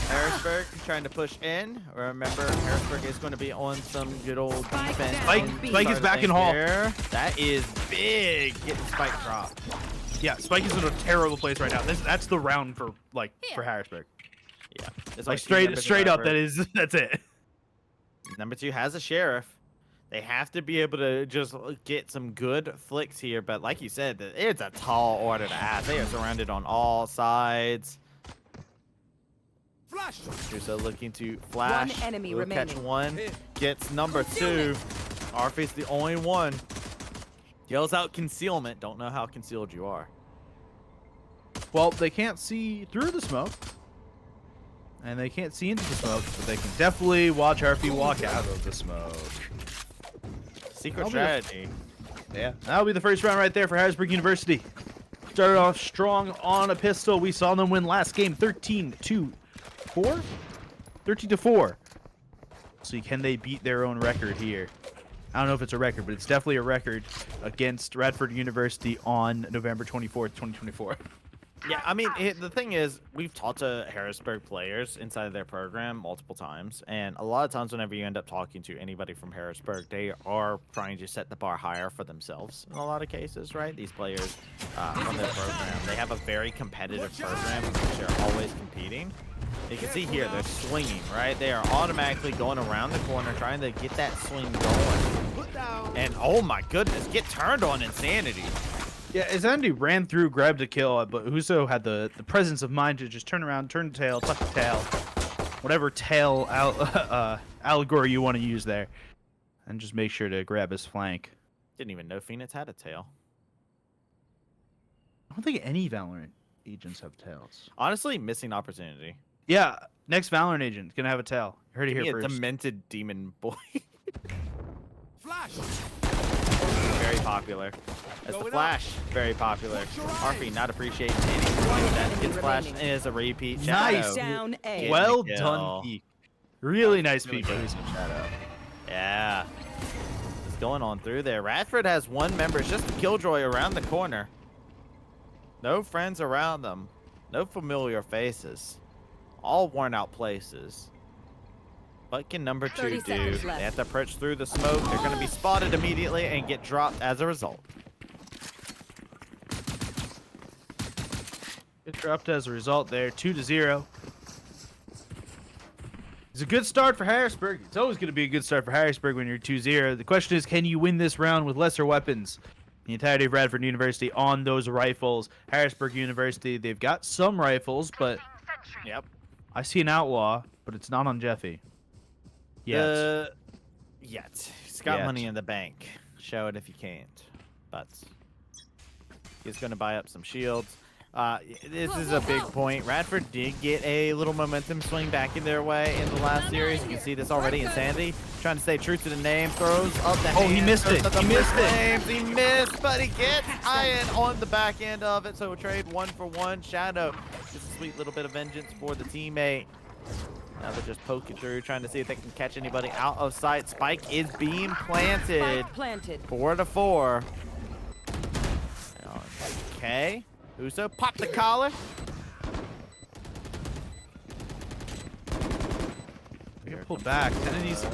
Harrisburg trying to push in. Remember, Harrisburg is going to be on some good old defense. Spike is back in hall. Here. That is big. Getting Spike dropped. Yeah, Spike is in a terrible place right now. That's the round for Harrisburg. Yeah, it's Like two members straight of up. Harrisburg. That's it. Number 2 has a sheriff. They have to be able to just get some good flicks here, but like you said, it's a tall order to ask. They are surrounded on all sides. Flash. So looking to flash. One enemy Will catch remaining. one. Gets number 2. Arfie's the only one. Yells out concealment. Don't know how concealed you are. Well, they can't see through the smoke, and they can't see into the smoke, but they can definitely watch Harpy walk out of the smoke. Secret strategy. Yeah, that'll be the first round right there for Harrisburg University. Started off strong on a pistol. We saw them win last game 13-4? 13-4. So can they beat their own record here? I don't know if it's a record, but it's definitely a record against Radford University on November 24th, 2024. Yeah, I mean, the thing is, we've talked to Harrisburg players inside of their program multiple times, and a lot of times whenever you end up talking to anybody from Harrisburg, they are trying to set the bar higher for themselves in a lot of cases, right? These players from their program, they have a very competitive program in which they're always competing. You can see here, they're swinging, right? They are automatically going around the corner, trying to get that swing going. And oh my goodness, get turned on Insanity. Yeah, Insanity ran through, grabbed a kill, but Huso had the presence of mind to just turn around, turn the tail, tuck the tail, whatever tail allegory you want to use there, and just make sure to grab his flank. Didn't even know Phoenix had a tail. I don't think any Valorant agents have tails. Honestly, missing opportunity. Yeah, next Valorant agent gonna have a tail. You heard it here A first. demented demon boy. Flash. Very popular. As the Flash, very popular. Harpy not appreciating anything that gets flashed remaining. is a repeat. Nice. Shadow. Down A. Get Well the done, kill. Peak. Really nice Really peek for good. Huso Shadow. Yeah. What's going on through there? Radford has one member. It's just a Killjoy around the corner. No friends around them. No familiar faces. All worn out places. What can number 2 30 do? seconds left. They have to approach through the smoke. They're going to be spotted immediately and get dropped as a result. Get dropped as a result there, 2-0. It's a good start for Harrisburg. It's always going to be a good start for Harrisburg when you're 2-0. The question is, can you win this round with lesser weapons? The entirety of Radford University on those rifles. Harrisburg University, they've got some rifles, but Yep. I see an outlaw, but it's not on Jeffy. Yet. Yet. He's got Yet. money in the bank. Show it if you can't. But he's going to buy up some shields. This is a big point. Radford did get a little momentum swing back in their way in the last series. You can see this already. Insanity trying to stay true to the name. Throws up the Oh, he hand, missed throws it. up the He missed it. flames. He missed, but he gets Iron on the back end of it. So a trade 1-for-1. Shadow, just a sweet little bit of vengeance for the teammate. Now they're just poking through, trying to see if they can catch anybody out of sight. Spike is being planted. Spike planted. 4-4. Okay. Uso, pop the collar. We get pulled back. Kennedy's the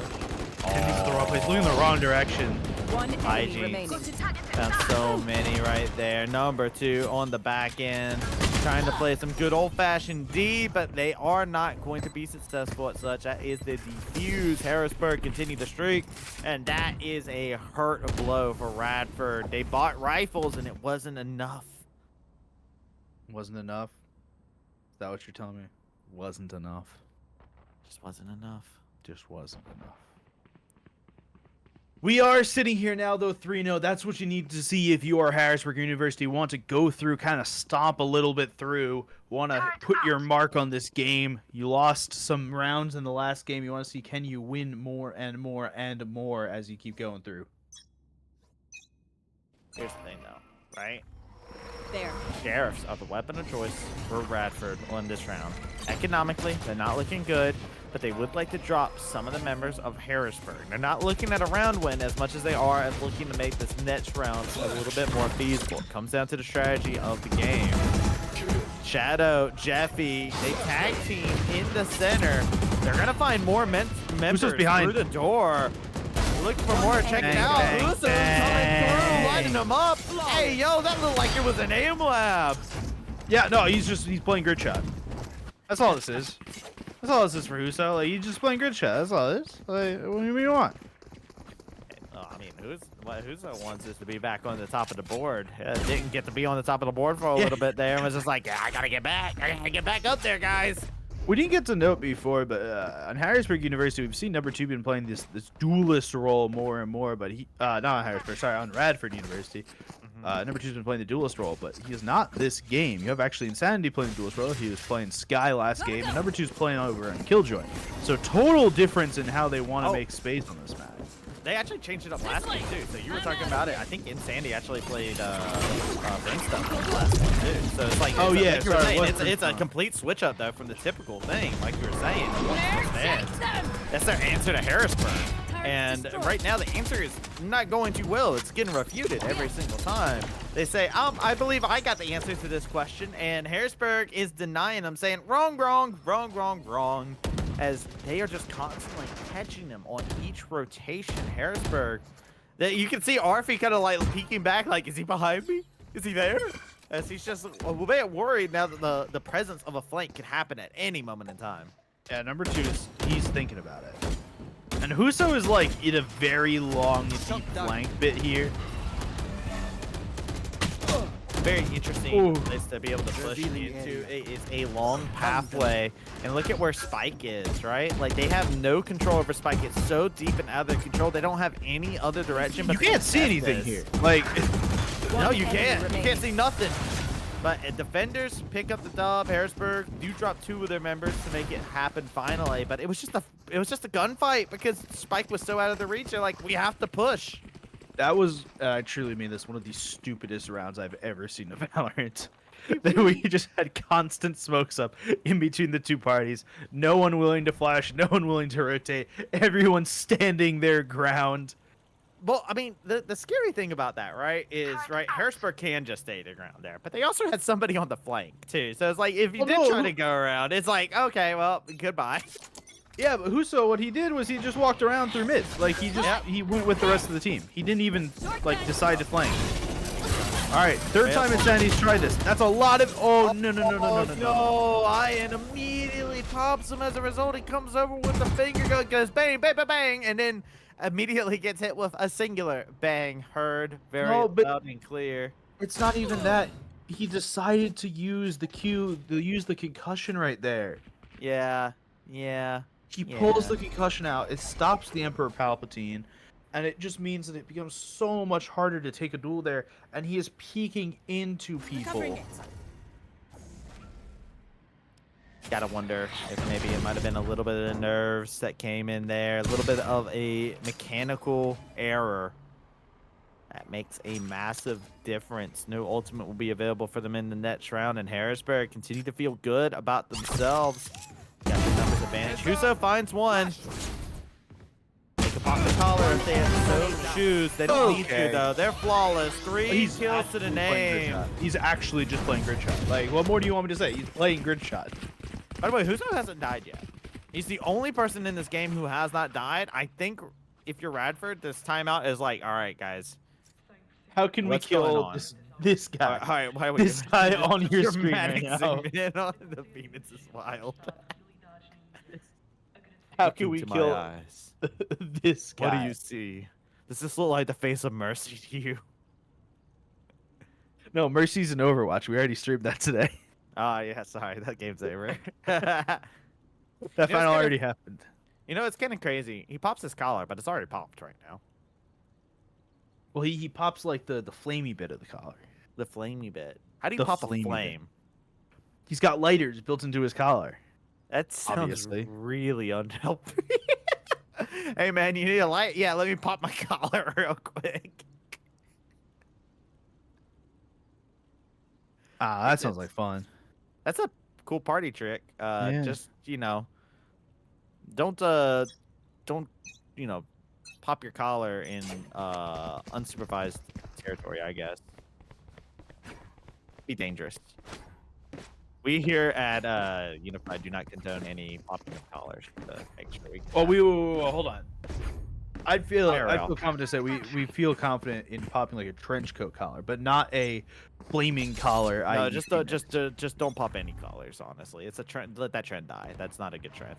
wrong place. Looking in the wrong direction. One enemy IG. remaining. Found so many right there. Number 2 on the back end. Trying to play some good old-fashioned D, but they are not going to be successful at such. That is the defuse. Harrisburg continue the streak, and that is a hurt blow for Radford. They bought rifles, and it wasn't enough. Wasn't enough? Is that what you're telling me? Wasn't enough. Just wasn't enough. Just wasn't enough. We are sitting here now, though, 3-0. That's what you need to see if you are Harrisburg University. Want to go through, kind of stomp a little bit through. Want to put your mark on this game. You lost some rounds in the last game. You want to see, can you win more and more and more as you keep going through? Here's the thing, though, right? There. Sheriffs are the weapon of choice for Radford on this round. Economically, they're not looking good, but they would like to drop some of the members of Harrisburg. They're not looking at a round win as much as they are as looking to make this next round a little bit more feasible. It comes down to the strategy of the game. Shadow, Jeffy, they tag team in the center. They're going to find more members behind? through the door. Looking for more. Check it Bang, out. bang, Uso's bang. coming through, lighting them up. Hey, yo, that looked like it was an aim lab. Yeah, no, he's playing grid shot. That's all this is. That's all this is for Huso. Like, he's just playing grid shot. That's all it is. Like, what do you want? I mean, Huso wants us to be back on the top of the board. Didn't get to be on the top of the board for a little bit there, and was just like, yeah, I gotta get back. I gotta get back up there, guys. We didn't get to note before, but on Harrisburg University, we've seen number 2 been playing this duelist role more and more. But he, not on Harrisburg, sorry, on Radford University, number 2's been playing the duelist role, but he is not this game. You have actually Insanity playing the duelist role. He was playing Sky last game, and number 2's playing over on Killjoy. So total difference in how they want to make space on this match. They actually changed it up last game too. So you were talking about it. I think Insanity actually played Brimstone last one too. So it's like, Oh, yeah, like you were sorry, saying, it was it's a Brimstone. complete switch up though from the typical thing, like you were saying. That's their answer to Harrisburg. And right now the answer is not going too well. It's getting refuted every single time. They say, I believe I got the answer to this question, and Harrisburg is denying them, saying wrong, wrong, wrong, wrong, wrong, as they are just constantly catching them on each rotation. Harrisburg, that you can see Arfie kind of like peeking back, like, is he behind me? Is he there? As he's just a bit worried now that the presence of a flank could happen at any moment in time. Yeah, number 2 he's thinking about it. And Huso is like in a very long, deep flank bit here. Very interesting place to be able to push into. It is a long pathway, and look at where Spike is, right? Like, they have no control over Spike. It's so deep and out of their control. They don't have any other direction. But You can't see anything here. Like, no, you can't. You can't see nothing. But defenders pick up the dub. Harrisburg do drop 2 of their members to make it happen finally. But it was just a gunfight because Spike was so out of the reach. They're like, we have to push. That was, I truly mean this, one of the stupidest rounds I've ever seen of Valorant. That we just had constant smokes up in between the two parties. No one willing to flash, no one willing to rotate. Everyone standing their ground. Well, I mean, the scary thing about that, right, is, right, Harrisburg can just stay their ground there, but they also had somebody on the flank, too. So it's like, if you Well, did no, try to go around, it's like, okay, well, goodbye. Yeah, but Huso, what he did was he just walked around through mid. Like, he went with the rest of the team. He didn't even, like, decide to flank. All right, third time Insanity's tried this. That's a lot of, oh, no. No, Ian immediately pops him. As a result, he comes over with the finger gun, goes bang, bang, bang, bang, and then immediately gets hit with a singular bang. Heard very loud and clear. It's not even that. He decided to use the concussion right there. Yeah. He pulls the concussion out. It stops the Emperor Palpatine, and it just means that it becomes so much harder to take a duel there, and he is peeking into people. Gotta wonder if maybe it might have been a little bit of the nerves that came in there, a little bit of a mechanical error. That makes a massive difference. No ultimate will be available for them in the next round, and Harrisburg continue to feel good about themselves. Got the numbers advantage. Huso finds one. They can pop the collar if they have so shoes. They don't need to, though. They're flawless. 3 kills to the name. He's actually just playing grid shot. Like, what more do you want me to say? He's playing grid shot. By the way, Huso hasn't died yet. He's the only person in this game who has not died. I think if you're Radford, this timeout is like, all right, guys. How can we kill this guy? All right, why are we this guy on your screen right now? In on the Phoenix is wild. How can we kill this guy? What do you see? Does this look like the face of Mercy to you? No, Mercy's in Overwatch. We already streamed that today. Ah, yeah, sorry. That game's over. That final already happened. You know, it's kind of crazy. He pops his collar, but it's already popped right now. Well, he pops, like, the flamey bit of the collar. The flamey bit. How do you pop a flame? He's got lighters built into his collar. That sounds Obviously. really unhealthy. Hey, man, you need a light? Yeah, let me pop my collar real quick. Ah, that sounds like fun. That's a cool party trick. Yeah. Just, you know, don't, you know, pop your collar in unsupervised territory, I guess. Be dangerous. We here at Unified do not condone any popping of collars to make sure we. Well, hold on. I feel confident to say we feel confident in popping like a trench coat collar, but not a flaming collar. No, just don't pop any collars. Honestly, it's a trend. Let that trend die. That's not a good trend.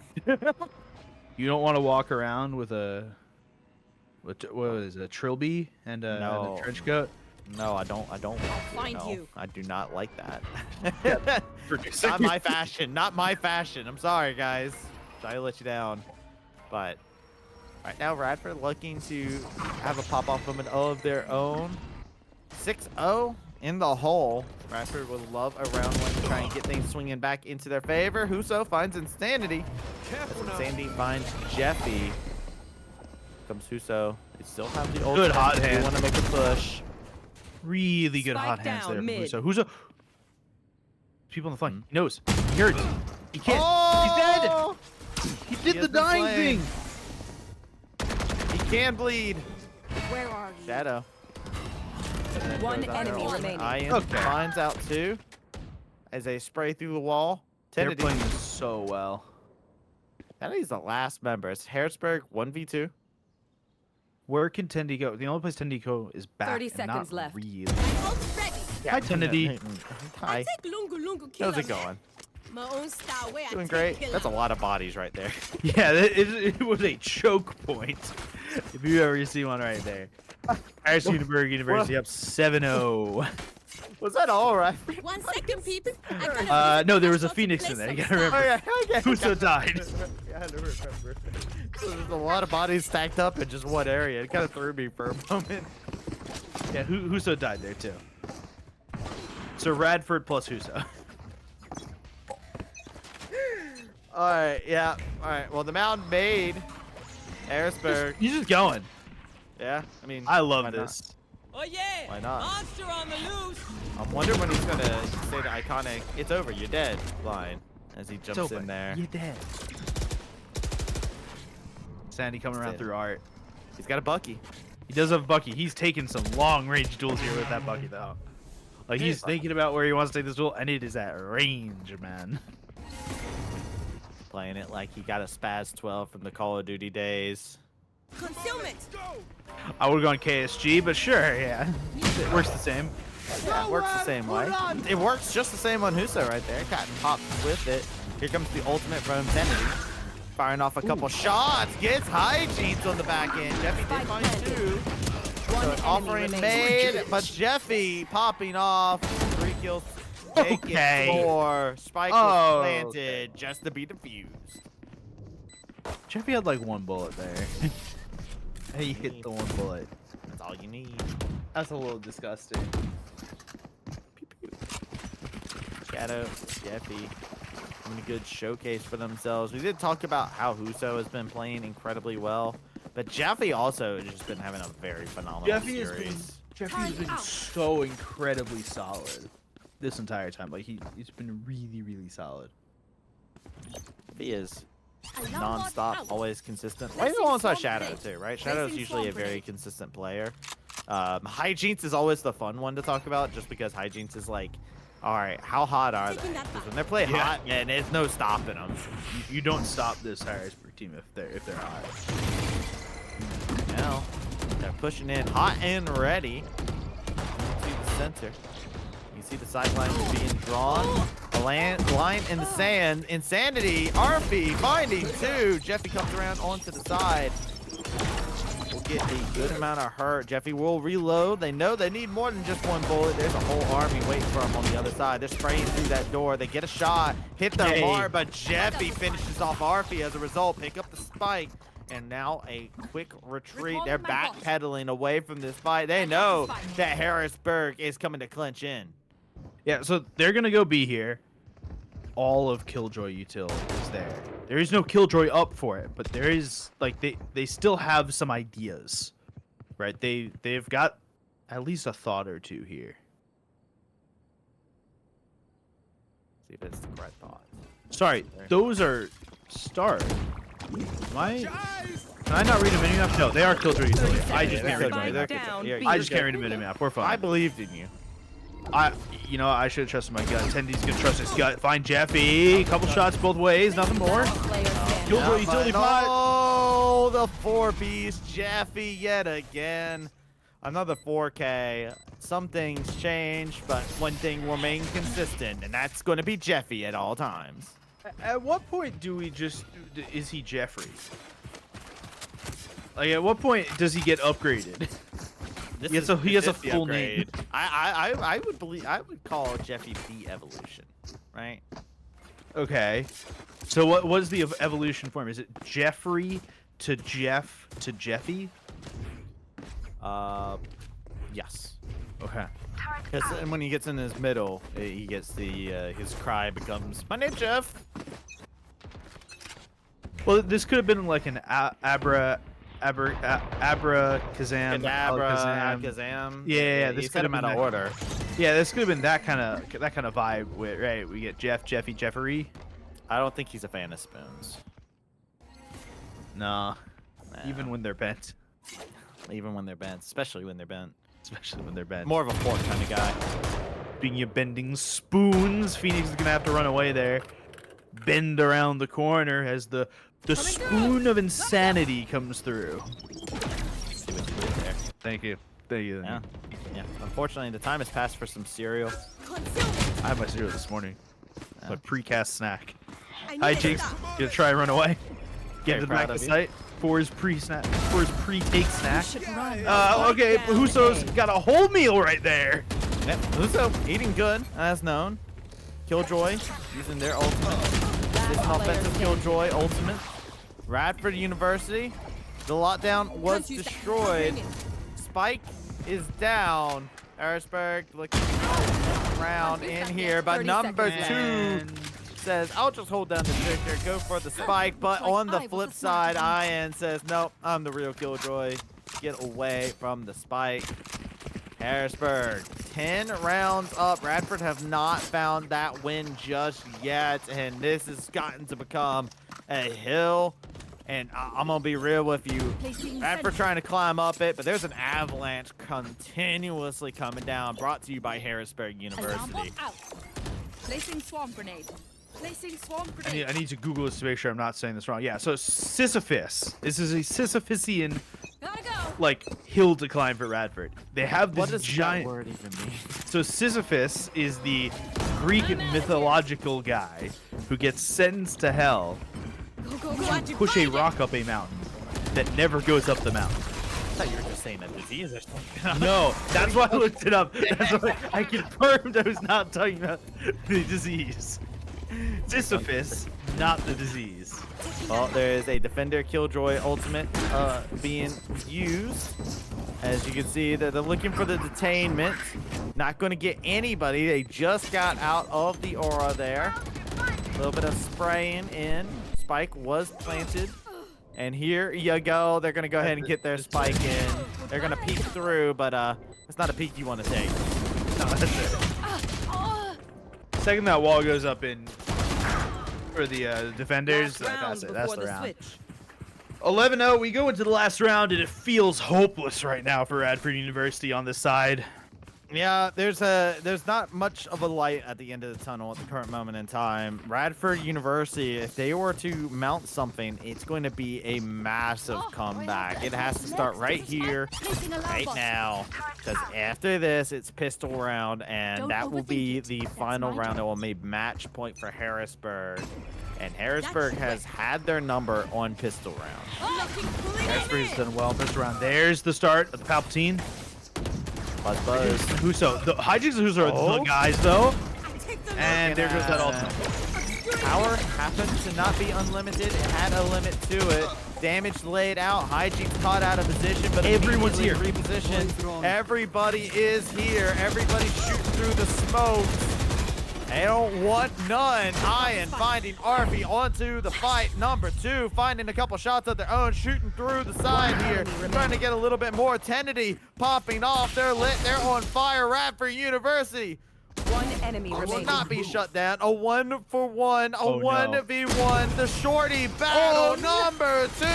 You don't want to walk around with what is it, a trilby and a trench coat? No, I don't. Find you. I do not like that. Not my fashion. Not my fashion. I'm sorry, guys. Sorry to let you down. But right now, Radford looking to have a pop-off moment of their own. 6-0 in the hole. Radford would love a round one to try and get things swinging back into their favor. Huso finds Insanity. Sandy finds Jeffy. Comes Huso. They still have the old. Good hot hand. They want to make a push. Really good Spike hot hands down, there mid. from Huso. People on the flank. He knows. He hurts. He can't. Oh! He's dead. He He did has the been dying slain. thing. He can bleed. Where are you? Shadow. One enemy remaining. Ian finds out too. As they spray through the wall. They're Kennedy. playing so well. Kennedy's the last member. It's Harrisburg 1v2. Where can Tendy go? The only place Tendy go is back. 30 and seconds not left. Really. Both ready. Hi, Tendy. Hi. How's it going? My own style way. Doing great. That's a lot of bodies right there. Yeah, it was a choke point. If you ever see one right there. Harrisburg University up 7-0. Was that all right? 1 second, peeps. No, there was a Phoenix in there. You gotta remember. Huso died. I had to remember. So there's a lot of bodies stacked up in just one area. It kind of threw me for a moment. Yeah, Huso died there too. So Radford plus Huso. All right, yeah. All right. Well, the mountain made Harrisburg. He's just going. Yeah, I mean, I why love not? this. Oh yeah! Why not? Monster on the loose! I wonder when he's gonna say the iconic "It's over, you're dead" line as he jumps It's in over. there. You're dead. Sandy coming around it. through art. He's got a Bucky. He does have Bucky. He's taking some long-range duels here with that Bucky, though. Like, he's thinking about where he wants to take this duel, and it is at range, man. Playing it like he got a Spaz 12 from the Call of Duty days. Concealment! I would have gone KSG, but sure, yeah. It works the same. Yeah, it works the same way. It works just the same on Huso right there. Cotton pops with it. Here comes the ultimate from Insanity. Firing off a couple shots. Gets hygienes on the back end. Jeffy did find two. So an offering made, but Jeffy popping off. 3 kills. Make Okay. it 4. Spike was planted just to be defused. Jeffy had like 1 bullet there. He hit the 1 bullet. That's all you need. That's a little disgusting. Shadow, Jeffy, having a good showcase for themselves. We did talk about how Huso has been playing incredibly well, but Jeffy also has just been having a very phenomenal series. Jeffy's been so incredibly solid this entire time. Like he's been really, really solid. He is non-stop, always consistent. Right alongside Shadow too, right? Shadow's usually a very consistent player. Hygienes is always the fun one to talk about, just because Hygienes is like, all right, how hot are they? Because when they're playing hot, man, there's no stopping them. You don't stop this Harrisburg team if they're hot. Now they're pushing in hot and ready to the center. You see the sideline being drawn. A line in the sand. Insanity. RP finding 2. Jeffy comes around onto the side. Will get a good amount of hurt. Jeffy will reload. They know they need more than just 1 bullet. There's a whole army waiting for him on the other side. They're spraying through that door. They get a shot. Hit their mark, but Jeffy finishes off RP as a result. Pick up the spike. And now a quick retreat. They're backpedaling away from this fight. They know that Harrisburg is coming to clinch in. Yeah, so they're gonna go B here. All of Killjoy util is there. There is no Killjoy up for it, but there is like they still have some ideas, right? They've got at least a thought or two here. See if it's the correct thought. Sorry, those are stars. Can I not read a minimap? No, they are Killjoy utility. I just can't read a minimap. I just can't read a minimap. We're fine. I believed in you. You know, I should have trusted my gut. Tendy's gonna trust his gut. Find Jeffy. Couple shots both ways. Nothing more. Killjoy utility pot. Oh, the 4-piece Jeffy yet again. Another 4K. Some things change, but one thing remains consistent, and that's going to be Jeffy at all times. At what point do we just... Is he Jeffrey? Like, at what point does he get upgraded? He has a full name. I would call Jeffy the evolution, right? Okay. So what was the evolution form? Is it Jeffrey to Jeff to Jeffy? Yes. Okay. Because when he gets in his middle, he gets the his cry becomes "My name Jeff." Well, this could have been like an Abracazam. Alakazam. Yeah, this this could have been out of order. Yeah, this could have been that kind of vibe with, right? We get Jeff, Jeffy, Jeffery. I don't think he's a fan of spoons. Nah. No. Even when they're bent. Even when they're bent, especially when they're bent. Especially when they're bent. More of a fork kind of guy. Being of bending spoons, Phoenix is gonna have to run away there. Bend around the corner as the spoon of insanity comes through. See what you did there. Thank you. Thank you. Yeah. Yeah. Unfortunately, the time has passed for some cereal. I had my cereal this morning. My precast snack. I Hi, need to Jinx. stop. Gonna try and run away. Get Very to the back proud of the of you. site for his pre-take snack. Run. Okay, Down, Huso's A. got a whole meal right there. Yep. Huso eating good, as known. Killjoy using their ultimate. This is an offensive Killjoy ultimate. Radford University. The lockdown was destroyed. Spike is down. Harrisburg looking around in here, but number 2 says, I'll just hold down the trigger, go for the spike, but on the flip side, Ian says, nope, I'm the real Killjoy. get away from the spike. Harrisburg, 10 rounds up. Radford have not found that win just yet, and this has gotten to become a hill. And I'm going to be real with you. Radford trying to climb up it, but there's an avalanche continuously coming down, brought to you by Harrisburg University. Placing swamp grenade. Placing swamp grenade. I need to Google this to make sure I'm not saying this wrong. Yeah, so Sisyphus. This is a Sisyphusian Gotta go. like hill to climb for Radford. They have What this does giant. that word even mean? So Sisyphus is the Greek mythological guy who gets sentenced to hell Go, go, go. to push a rock up a mountain that never goes up the mountain. I thought you were just saying a disease or something. No, that's why I looked it up. That's why I confirmed I was not talking about the disease. Sisyphus, not the disease. Well, there is a Defender Killjoy ultimate being used. As you can see, they're looking for the detainment. Not going to get anybody. They just got out of the aura there. A little bit of spraying in. Spike was planted. And here you go. They're going to go ahead and get their spike in. They're going to peek through, but it's not a peek you want to take. No, that's it. Second that wall goes up in for the defenders, that's it. That's the round. 11-0, we go into the last round, and it feels hopeless right now for Radford University on this side. Yeah, there's not much of a light at the end of the tunnel at the current moment in time. Radford University, if they were to mount something, it's going to be a massive comeback. It has to start right here, right now, because after this, it's pistol round, and that will be the final round that will make match point for Harrisburg. And Harrisburg has had their number on pistol round. Harrisburg has done well in this round. There's the start of the Palpatine. Buzz Buzz. Huso. The hijinks of Huso are the guys, though. And there goes that ultimate. Power happened to not be unlimited. It had a limit to it. Damage laid out. Hijinks caught out of position, but Everyone's here. Repositioned. Everybody is here. Everybody's shooting through the smokes. They don't want none. Ian finding Arby onto the fight. Number 2, finding a couple shots of their own, shooting through the side here. Trying to get a little bit more tenity. Popping off. They're lit. They're on fire. Radford University One enemy will remaining. not be shut down. A 1-for-1. A Oh, no. 1v1. The shorty battle number 2.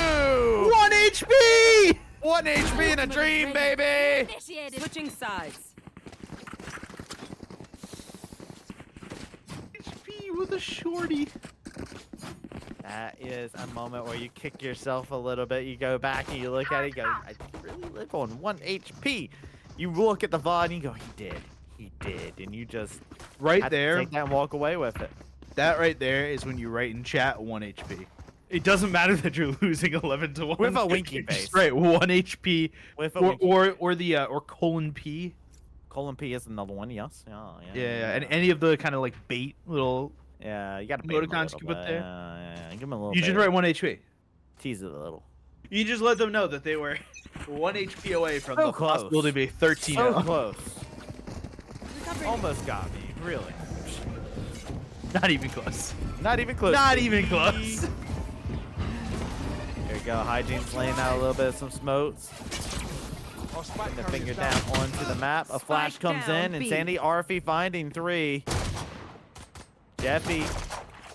1 HP! 1 HP in a dream, baby. Initiated. Switching sides. HP with a shorty. That is a moment where you kick yourself a little bit. You go back and you look at it. You go, I really live on 1 HP. You look at the VOD and you go, he did, and you just Right have to there. take that and walk away with it. That right there is when you write in chat 1 HP. It doesn't matter that you're losing 11-1. With a winky Just face. Right, 1 HP. With a Or winky. or colon P. Colon P is another one. Yes. Yeah, and any of the kind of like bait little. Yeah, you got to emoticons you put there. Yeah, give them a little. You just bit. write 1 HP. Tease it a little. You just let them know that they were 1 HP away from So the close. possibility of a 13-0. So close. Almost got me. Really. Not even close. Not even close. Not even close. Here we go. Hijinks laying out a little bit of some smokes. Putting their finger down onto the map. A flash Spike comes down, in, and B. Sandy Arfy finding 3. Jeffy,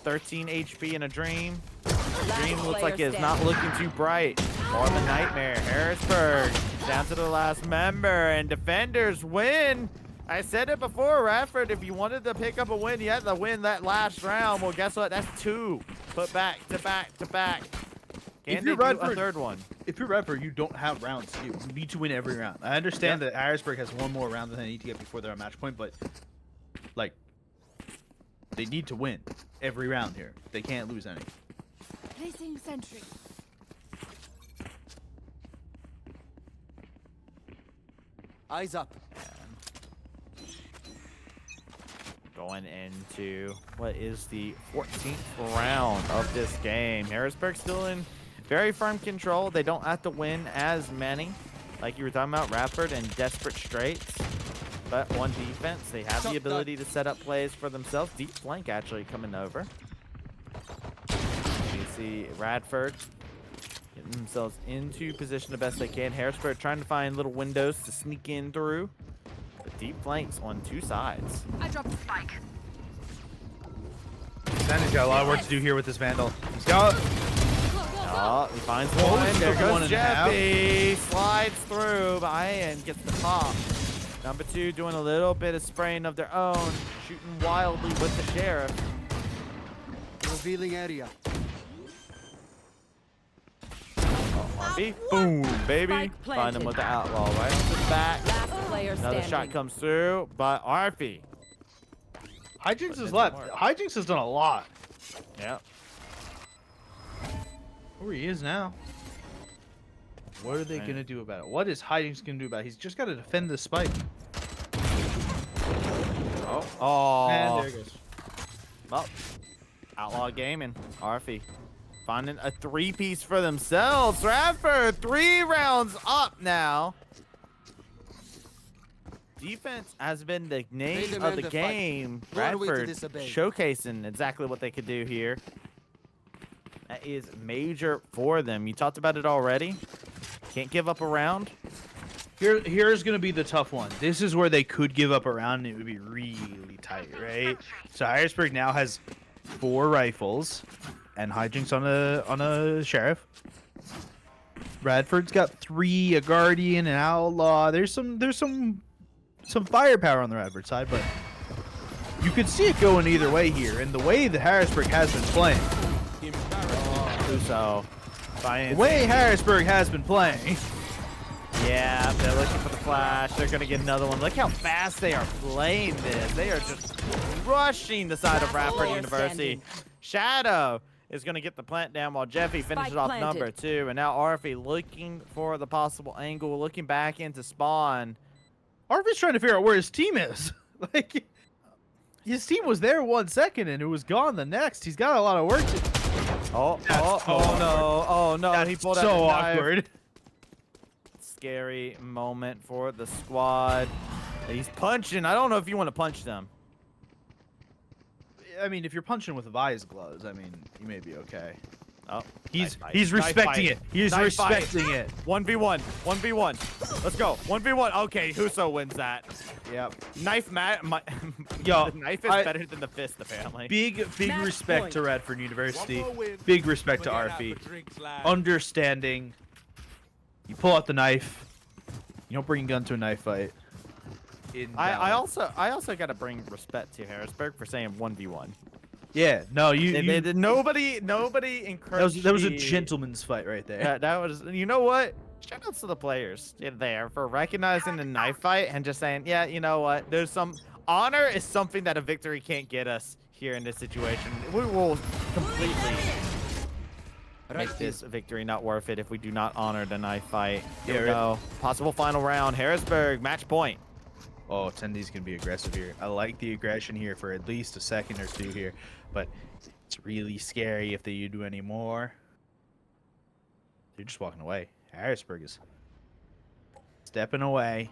13 HP in a dream. Dream looks like it's not looking too bright. More of a nightmare. Harrisburg down to the last member, and defenders win. I said it before, Radford, if you wanted to pick up a win, you had to win that last round. Well, guess what? That's 2. Put back to back to back. Can If they you're do a Radford- third one? If you're Redford, you don't have rounds. You need to win every round. I understand that Harrisburg has 1 more round that they need to get before they're on match point, but like they need to win every round here. They can't lose any. Placing sentry. Eyes up. Going into what is the 14th round of this game. Harrisburg still in very firm control. They don't have to win as many, like you were talking about, Radford and desperate straits. But on defense, they have the ability to set up plays for themselves. Deep flank actually coming over. You see Radford Getting themselves into position the best they can. Harrisburg trying to find little windows to sneak in through. But deep flanks on 2 sides. I dropped the spike. Sandy's got a lot of work to do here with this Vandal. He's got... Oh, he finds Oh, one. he's There got one goes and a half. Jeffy. Slides through by and gets the pop. Number 2 doing a little bit of spraying of their own. Shooting wildly with the sheriff. Revealing area. RB. Boom, baby. Spike Find him planted. with the outlaw right off the back. Last player Another standing. shot comes through, but Arfie. Hijinks has Putting in left. some work. Hijinks has done a lot. Yep. Where he is now. What are they Right. going to do about it? What is Hijinks going to do about it? He's just got to defend the spike. Oh. And there it goes. Well, Outlaw Gaming, Arfie, finding a 3-piece for themselves. Radford, 3 rounds up now. Defense has been the name of demand the a fight. game. Who are we to Radford disobey? showcasing exactly what they could do here. That is major for them. You talked about it already. Can't give up a round. Here's going to be the tough one. This is where they could give up a round and it would be really tight, right? So Harrisburg now has 4 rifles and Hijinks on a sheriff. Radford's got 3, a guardian, an outlaw. There's some firepower on the Radford side, but you could see it going either way here. And the way that Harrisburg has been playing, Uso. the way Harrisburg has been playing, Yeah, they're looking for the flash. They're going to get another one. Look how fast they are playing this. They are just rushing the side of Radford player University. standing. Shadow is going to get the plant down while Jeffy finishes off planted. number 2. And now Arfie looking for the possible angle, looking back into spawn. Arvin's trying to figure out where his team is. Like, his team was there 1 second and it was gone the next. He's got a lot of work to do. Oh, That's so no. Oh, no. He pulled out so the knife. awkward. Scary moment for the squad. He's punching. I don't know if you want to punch them. I mean, if you're punching with Vi's gloves, I mean, you may be okay. Oh, He's knife fight. he's Knife respecting fight. it. He's Knife fight. respecting it. 1v1. 1v1. Let's go. 1v1. Okay, Huso wins that. Yep. Knife Yo, the knife is better than the fist, apparently. Big Match respect point. to Radford University. Big respect to RP. Understanding. You pull out the knife. You don't bring a gun to a knife fight. I also got to bring respect to Harrisburg for saying 1v1. Yeah, no, Nobody encouraged. that was a the- gentleman's fight right there. Yeah, that was. You know what? Shout outs to the players there for recognizing the knife fight and just saying, yeah, you know what? There's some honor is something that a victory can't get us here in this situation. We will completely make this victory not worth it if we do not honor the knife fight. Here we Yeah, go. Possible final round. Harrisburg match point. Oh, Tendy's gonna be aggressive here. I like the aggression here for at least a second or 2 here, but it's really scary if they do any more. They're just walking away. Harrisburg is stepping away.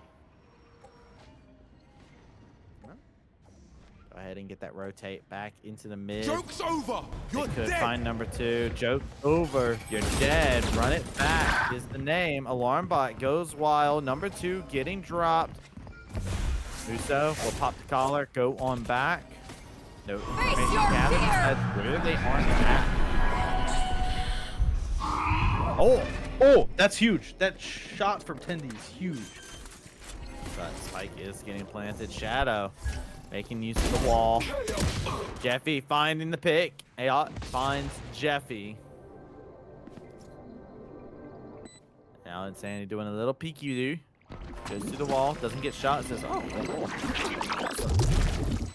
Go ahead and get that rotate back into the mid. Joke's over. You're They could dead. find number 2. Joke over. You're dead. Run it back is the name. Alarm bot goes wild. Number 2 getting dropped. Uso will pop the collar. Go on back. No information your gathered. fear. That's where they aren't at. Oh, that's huge. That shot from Tendy is huge. But Spike is getting planted. Shadow making use of the wall. Jeffy finding the pick. Ayot finds Jeffy. Now Insanity doing a little peek-you-do. Goes to the wall, doesn't get shot, says, oh,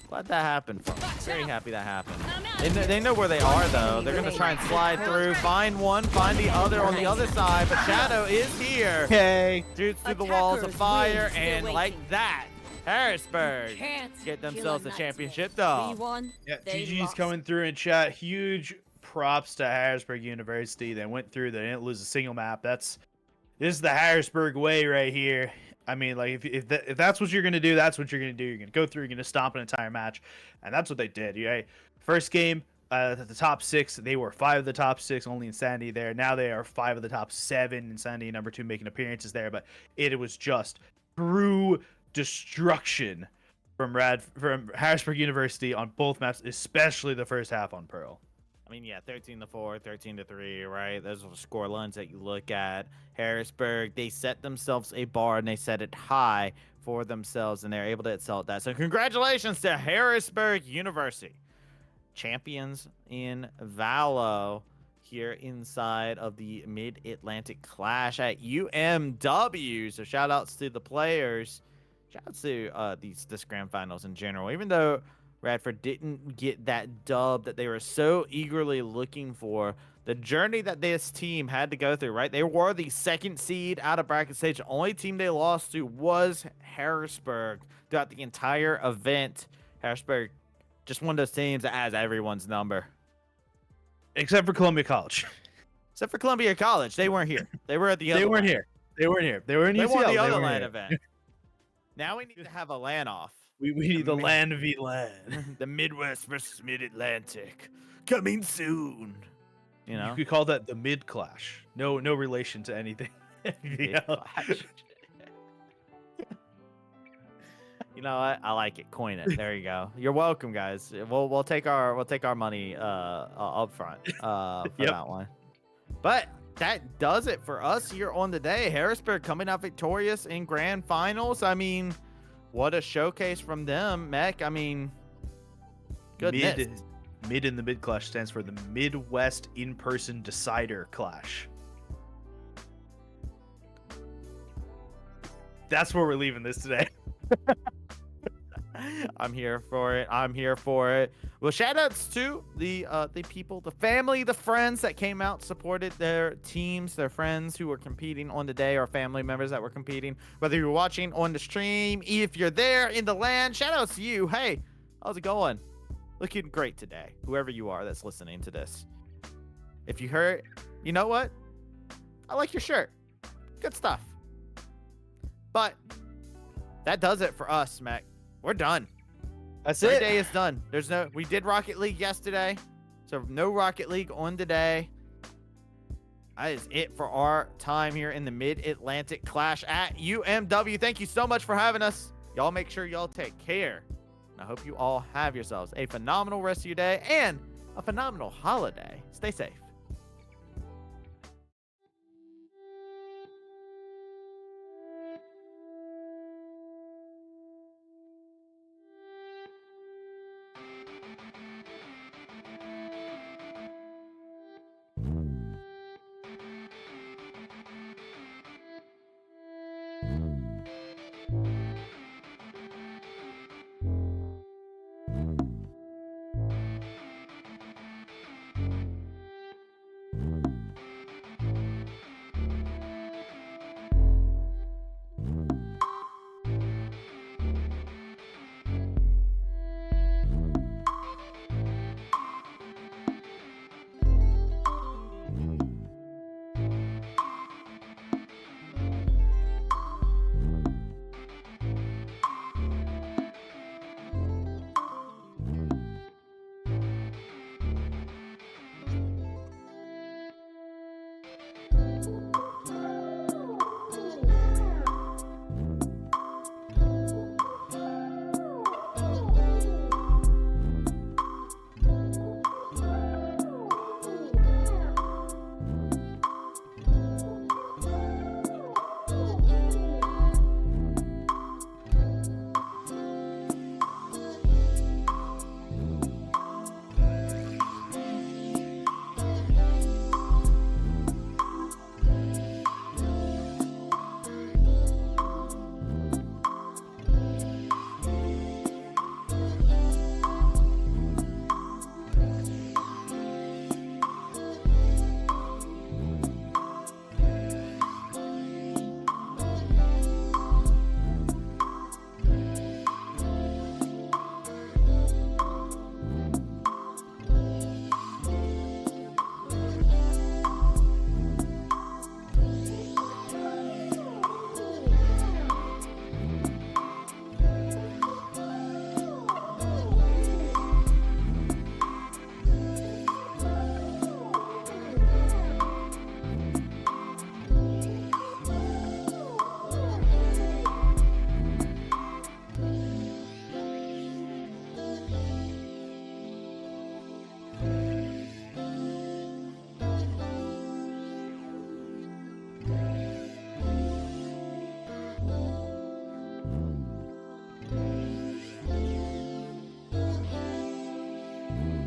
glad that happened for me. Very happy that happened. They know where they are, though. They're going to try and slide through, find one, find the other on the other side, but Shadow is here. Okay. Shoots through the walls of Attackers fire, win. Still and like waiting. that, Harrisburg Can't get kill themselves a the nut. championship, We though. won. Yeah, They GG's lost. coming through in chat. Huge props to Harrisburg University. They went through. They didn't lose a single map. This is the Harrisburg way right here. I mean, like, if that's what you're going to do, that's what you're going to do. You're going to go through, you're going to stomp an entire match. And that's what they did, right? First game, At the top 6, they were 5 of the top 6, only Insanity there. Now they are 5 of the top 7. Insanity number 2 making appearances there, but it was just true destruction from Harrisburg University on both maps, especially the first half on Pearl. I mean, yeah, 13-4, 13-3, right? Those are the score lines that you look at. Harrisburg, they set themselves a bar and they set it high for themselves, and they're able to excel at that. So congratulations to Harrisburg University, champions in Valo here inside of the Mid-Atlantic Clash at UMW. So shout outs to the players. Shout out to this grand finals in general. Even though Radford didn't get that dub that they were so eagerly looking for, the journey that this team had to go through, right? They were the 2nd seed out of bracket stage. The only team they lost to was Harrisburg throughout the entire event. Harrisburg, just one of those teams that has everyone's number. Except for Columbia College. Except for Columbia College. They weren't here. They were at the other They weren't LAN. here. They weren't here. They were in They UCL. won the They other weren't LAN here. event. Now we need to have a LAN off. We need the land v land. The Midwest versus Mid-Atlantic. Coming soon. You know? You could call that the mid clash. No relation to anything. Mid-clash. You know what? I like it. Coin it. There you go. You're welcome, guys. We'll take our money up front for Yep. that one. But that does it for us here on the day. Harrisburg coming out victorious in grand finals. I mean, what a showcase from them, Mech. I mean, goodness. Mid in the mid clash stands for the Midwest in-person decider clash. That's where we're leaving this today. I'm here for it. I'm here for it. Well, shout outs to the people, the family, the friends that came out, supported their teams, their friends who were competing on the day, or family members that were competing. Whether you're watching on the stream, if you're there in the land, shout outs to you. Hey, how's it going? Looking great today. Whoever you are that's listening to this. If you heard, you know what? I like your shirt. Good stuff. But that does it for us, Mac. We're done. That's Our it. day is done. We did Rocket League yesterday, so no Rocket League on today. That is it for our time here in the Mid-Atlantic Clash at UMW. Thank you so much for having us. Y'all make sure y'all take care. And I hope you all have yourselves a phenomenal rest of your day and a phenomenal holiday. Stay safe. Bye.